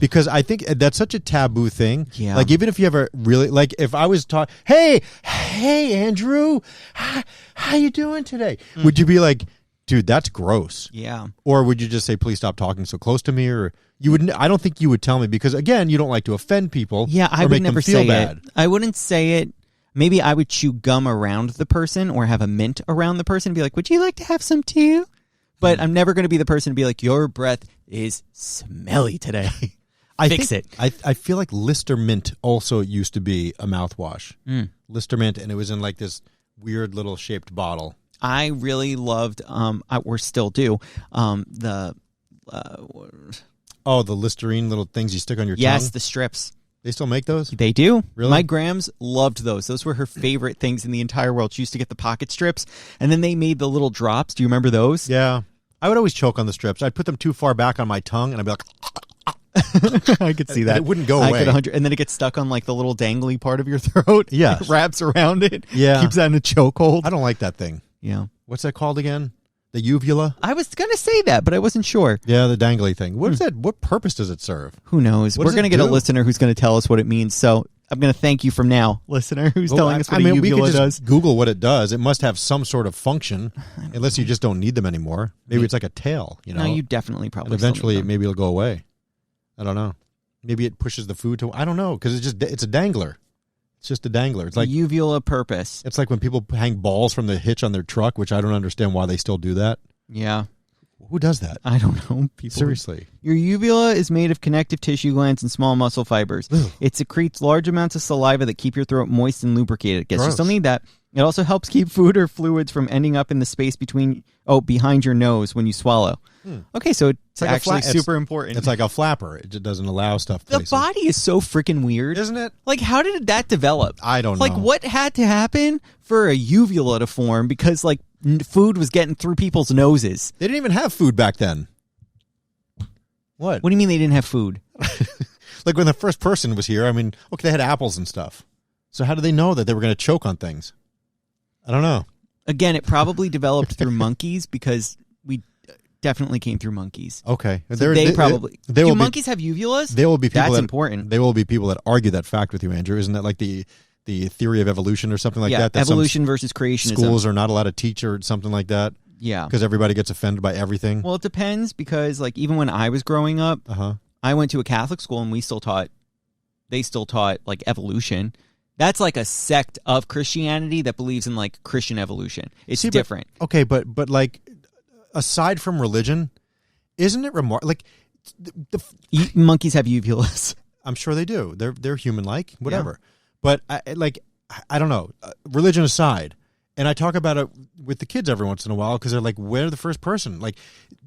Because I think that's such a taboo thing.
Yeah.
Like, even if you ever really, like, if I was talking, hey, Andrew, how you doing today?
Mm-hmm.
Would you be like, dude, that's gross?
Yeah.
Or would you just say, please stop talking so close to me? Or you would? I don't think you would tell me, because, again, you don't like to offend people.
Yeah, I
or
would
make
never
them feel
say
bad.
it. I wouldn't say it. Maybe I would chew gum around the person or have a mint around the person and be like, would you like to have some too? But I'm never going to be the person to be like, your breath is smelly today. Fix it.
I feel like Lister Mint also used to be a mouthwash. Lister Mint, and it was in like this weird little shaped bottle.
I really loved, or still do, the
Listerine little things you stick on your
yes,
tongue.
the strips.
They still make those?
They do.
Really?
My Grams loved those. Those were her favorite things in the entire world. She used to get the pocket strips, and then they made the little drops. Do you remember those?
Yeah. I would always choke on the strips. I'd put them too far back on my tongue, and I'd be like,
I could see that.
It wouldn't go away.
And then it gets stuck on like the little dangly part of your throat.
Yes.
It wraps around it.
Yeah.
Keeps that in a chokehold.
I don't like that thing.
Yeah.
What's that called again? The uvula?
I was going to say that, but I wasn't sure.
Yeah, the dangly thing. What is that? What purpose does it serve?
Who knows?
What
We're
does
going to
it
get a
do?
listener who's going to tell us what it means. So I'm going to thank you from now, listener, who's
Well,
telling us what a
we
uvula
could
does.
just Google what it does. It must have some sort of function, unless you just don't need them anymore. Maybe it's like a tail, you know?
No, you definitely probably
and
still
eventually
need them.
maybe it'll go away. I don't know. Maybe it pushes the food to. I don't know, because it's a dangler. It's just a dangler. It's like
uvula purpose.
It's like when people hang balls from the hitch on their truck, which I don't understand why they still do that.
Yeah.
Who does that?
I don't know. People.
Seriously.
Your uvula is made of connective tissue glands and small muscle fibers.
Ugh.
It secretes large amounts of saliva that keep your throat moist and lubricated. Guess you
Gross.
still need that. It also helps keep food or fluids from ending up in the space behind your nose when you swallow. Okay, so it's
like a
actually
fla-
super important.
It's like a flapper. It just doesn't allow stuff.
the
places.
body is so freaking weird.
Isn't it?
Like, how did that develop?
I don't
Like,
know.
what had to happen for a uvula to form? Because, like, food was getting through people's noses.
They didn't even have food back then. What?
What do you mean they didn't have food?
Like when the first person was here, I mean, okay, they had apples and stuff. So how did they know that they were going to choke on things? I don't know.
Again, it probably developed through monkeys because we definitely came through monkeys.
Okay.
So probably.
They
Do
will
monkeys have uvulas?
There will be people
That's
that,
important.
There will be people that argue that fact with you, Andrew. Isn't that like the theory of evolution or something like
yeah,
that some
evolution versus creationism.
schools are not allowed to teach or something like that?
Yeah.
Because everybody gets offended by everything?
Well, it depends because, like, even when I was growing up,
Uh-huh.
I went to a Catholic school and they still taught, like, evolution. That's like a sect of Christianity that believes in like Christian evolution. It's different.
But like aside from religion, isn't it remarkable? Like
Monkeys have uvulas.
I'm sure they do. They're human-like, whatever. Yeah. But I don't know. Religion aside, and I talk about it with the kids every once in a while because they're like, "Where's the first person?" Like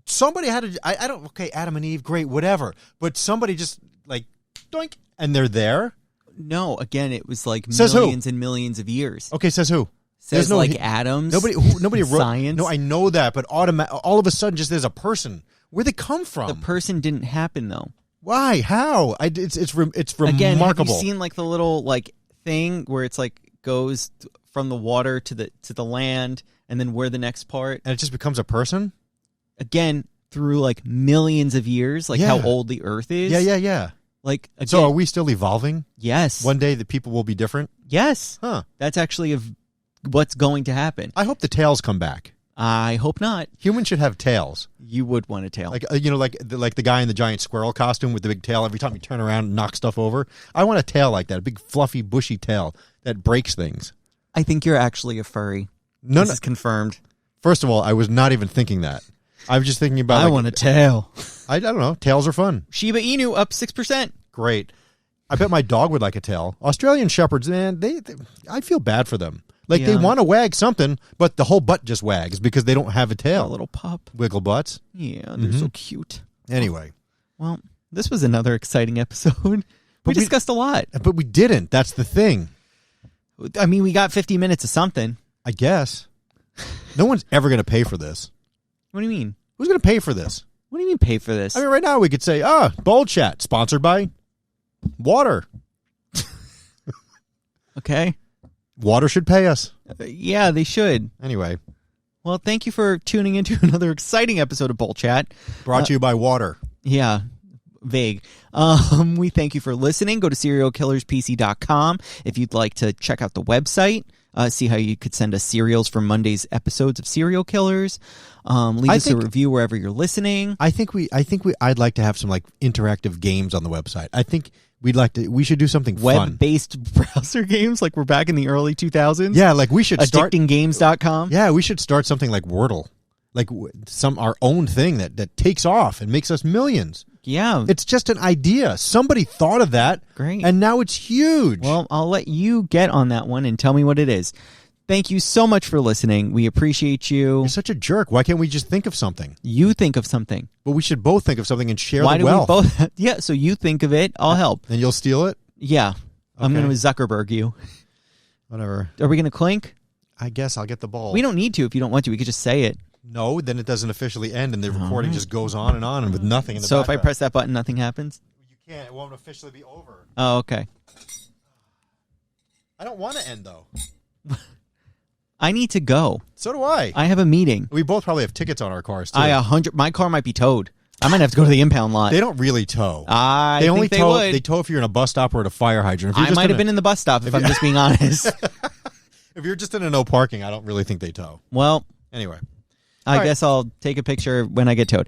somebody had to. I don't. Okay, Adam and Eve, great, whatever. But somebody just like doink, and they're there.
No, again, it was like
says
millions
who?
and millions of years.
Okay, says who?
Says atoms.
Nobody wrote
science.
No, I know that, but all of a sudden, just there's a person. Where'd they come from?
The person didn't happen though.
Why? How? It's remarkable.
Again, have you seen like the little like thing where it's like goes from the water to the land, and then where the next part,
and it just becomes a person?
Again, through like millions of years, like how old the Earth is.
Yeah.
Like again,
so, are we still evolving?
Yes.
One day the people will be different.
Yes.
Huh.
That's actually what's going to happen.
I hope the tails come back.
I hope not.
Humans should have tails.
You would want a tail,
like like the guy in the giant squirrel costume with the big tail. Every time you turn around and knock stuff over, I want a tail like that, a big fluffy bushy tail that breaks things.
I think you're actually a furry. This is confirmed.
First of all, I was not even thinking that. I was just thinking about.
I want a tail.
I don't know. Tails are fun.
Shiba Inu up 6%.
Great. I bet my dog would like a tail. Australian Shepherds, man, they I feel bad for them. Like they want to wag something, but the whole butt just wags because they don't have a tail.
A little pup.
Wiggle butts.
Yeah, they're so cute.
Anyway.
Well, this was another exciting episode. We discussed a lot.
But we didn't. That's the thing.
I mean, we got 50 minutes of something.
I guess. No one's ever going to pay for this.
What do you mean?
Who's going to pay for this?
What do you mean pay for this?
I mean, right now we could say, Bowl Chat, sponsored by water.
Okay.
Water should pay us.
Yeah, they should.
Anyway.
Well, thank you for tuning into another exciting episode of Bowl Chat.
Brought to you by water.
Yeah. Vague. We thank you for listening. Go to serialkillerspc.com if you'd like to check out the website. See how you could send us cereals for Monday's episodes of Serial Killers. Leave us a review wherever you're listening.
I'd like to have some like interactive games on the website. I think we should do something fun.
Web-based browser games like we're back in the early 2000s.
Yeah, like we should start
addictinggames.com.
Yeah, we should start something like Wordle. Like our own thing that takes off and makes us millions.
Yeah.
It's just an idea. Somebody thought of that.
Great.
And now it's huge.
Well, I'll let you get on that one and tell me what it is. Thank you so much for listening. We appreciate you.
You're such a jerk. Why can't we just think of something?
You think of something.
Well, we should both think of something and share
Why
the wealth.
Why do we both? Yeah, so you think of it. I'll help.
And you'll steal it?
Yeah. Okay. I'm going to Zuckerberg you.
Whatever.
Are we going to clink?
I guess I'll get the ball.
We don't need to if you don't want to. We could just say it.
No, then it doesn't officially end, and the recording just goes on and with nothing in the
So
background.
if I press that button, nothing happens?
You can't. It won't officially be over.
Oh, okay.
I don't want to end, though.
I need to go.
So do I.
I have a meeting.
We both probably have tickets on our cars, too.
My car might be towed. I might have to go to the impound lot.
They don't really tow.
They only
tow.
would.
They tow if you're in a bus stop or at a fire hydrant.
I might have been in the bus stop if I'm just being honest.
If you're just in a no parking, I don't really think they tow.
Well,
anyway.
I guess I'll take a picture when I get towed.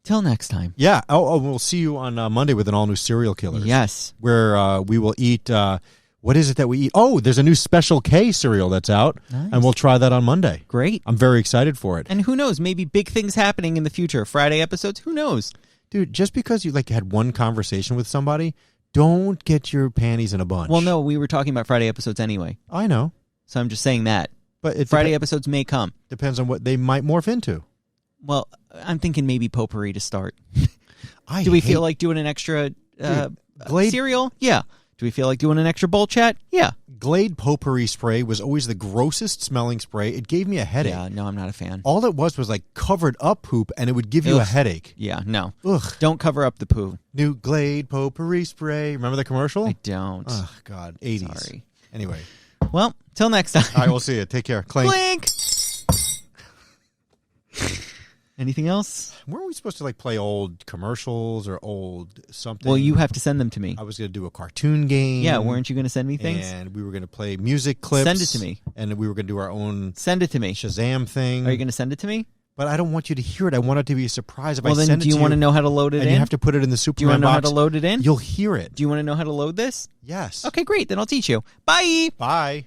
Till next time.
Yeah. Oh, we'll see you on Monday with an all-new Serial Killers.
Yes.
Where we will eat... what is it that we eat? Oh, there's a new Special K cereal that's out, and we'll try that on Monday.
Great.
I'm very excited for it.
And who knows? Maybe big things happening in the future. Friday episodes? Who knows?
Dude, just because you had one conversation with somebody, don't get your panties in a bunch.
Well, no, we were talking about Friday episodes anyway.
I know.
So I'm just saying that.
But
Friday episodes may come.
Depends on what they might morph into.
Well, I'm thinking maybe potpourri to start. Do we feel like doing an extra cereal? Yeah. Do we feel like doing an extra bowl chat? Yeah.
Glade potpourri spray was always the grossest smelling spray. It gave me a headache.
Yeah, no, I'm not a fan.
All it was like covered up poop, and it would give you a headache.
Yeah, no.
Ugh.
Don't cover up the poo.
New Glade potpourri spray. Remember the commercial?
I don't.
Oh, God. 80s.
Sorry.
Anyway.
Well, till next time.
All right, we'll see you. Take care. Clink.
Clink! Anything else?
Weren't we supposed to play old commercials or old something?
Well, you have to send them to me.
I was going to do a cartoon game.
Yeah, weren't you going to send me things?
And we were going to play music clips.
Send it to me.
And we were going to do our own
Send it to me.
Shazam thing.
Are you going to send it to me?
But I don't want you to hear it. I want it to be a surprise. If
Well,
I
then
send it
do you
to
want to know how to load it
and
in?
you have to put it in the
Do you want
Superman
to know how
box,
to load it in?
you'll hear it.
Do you want to know how to load this?
Yes.
Okay, great. Then I'll teach you. Bye.
Bye.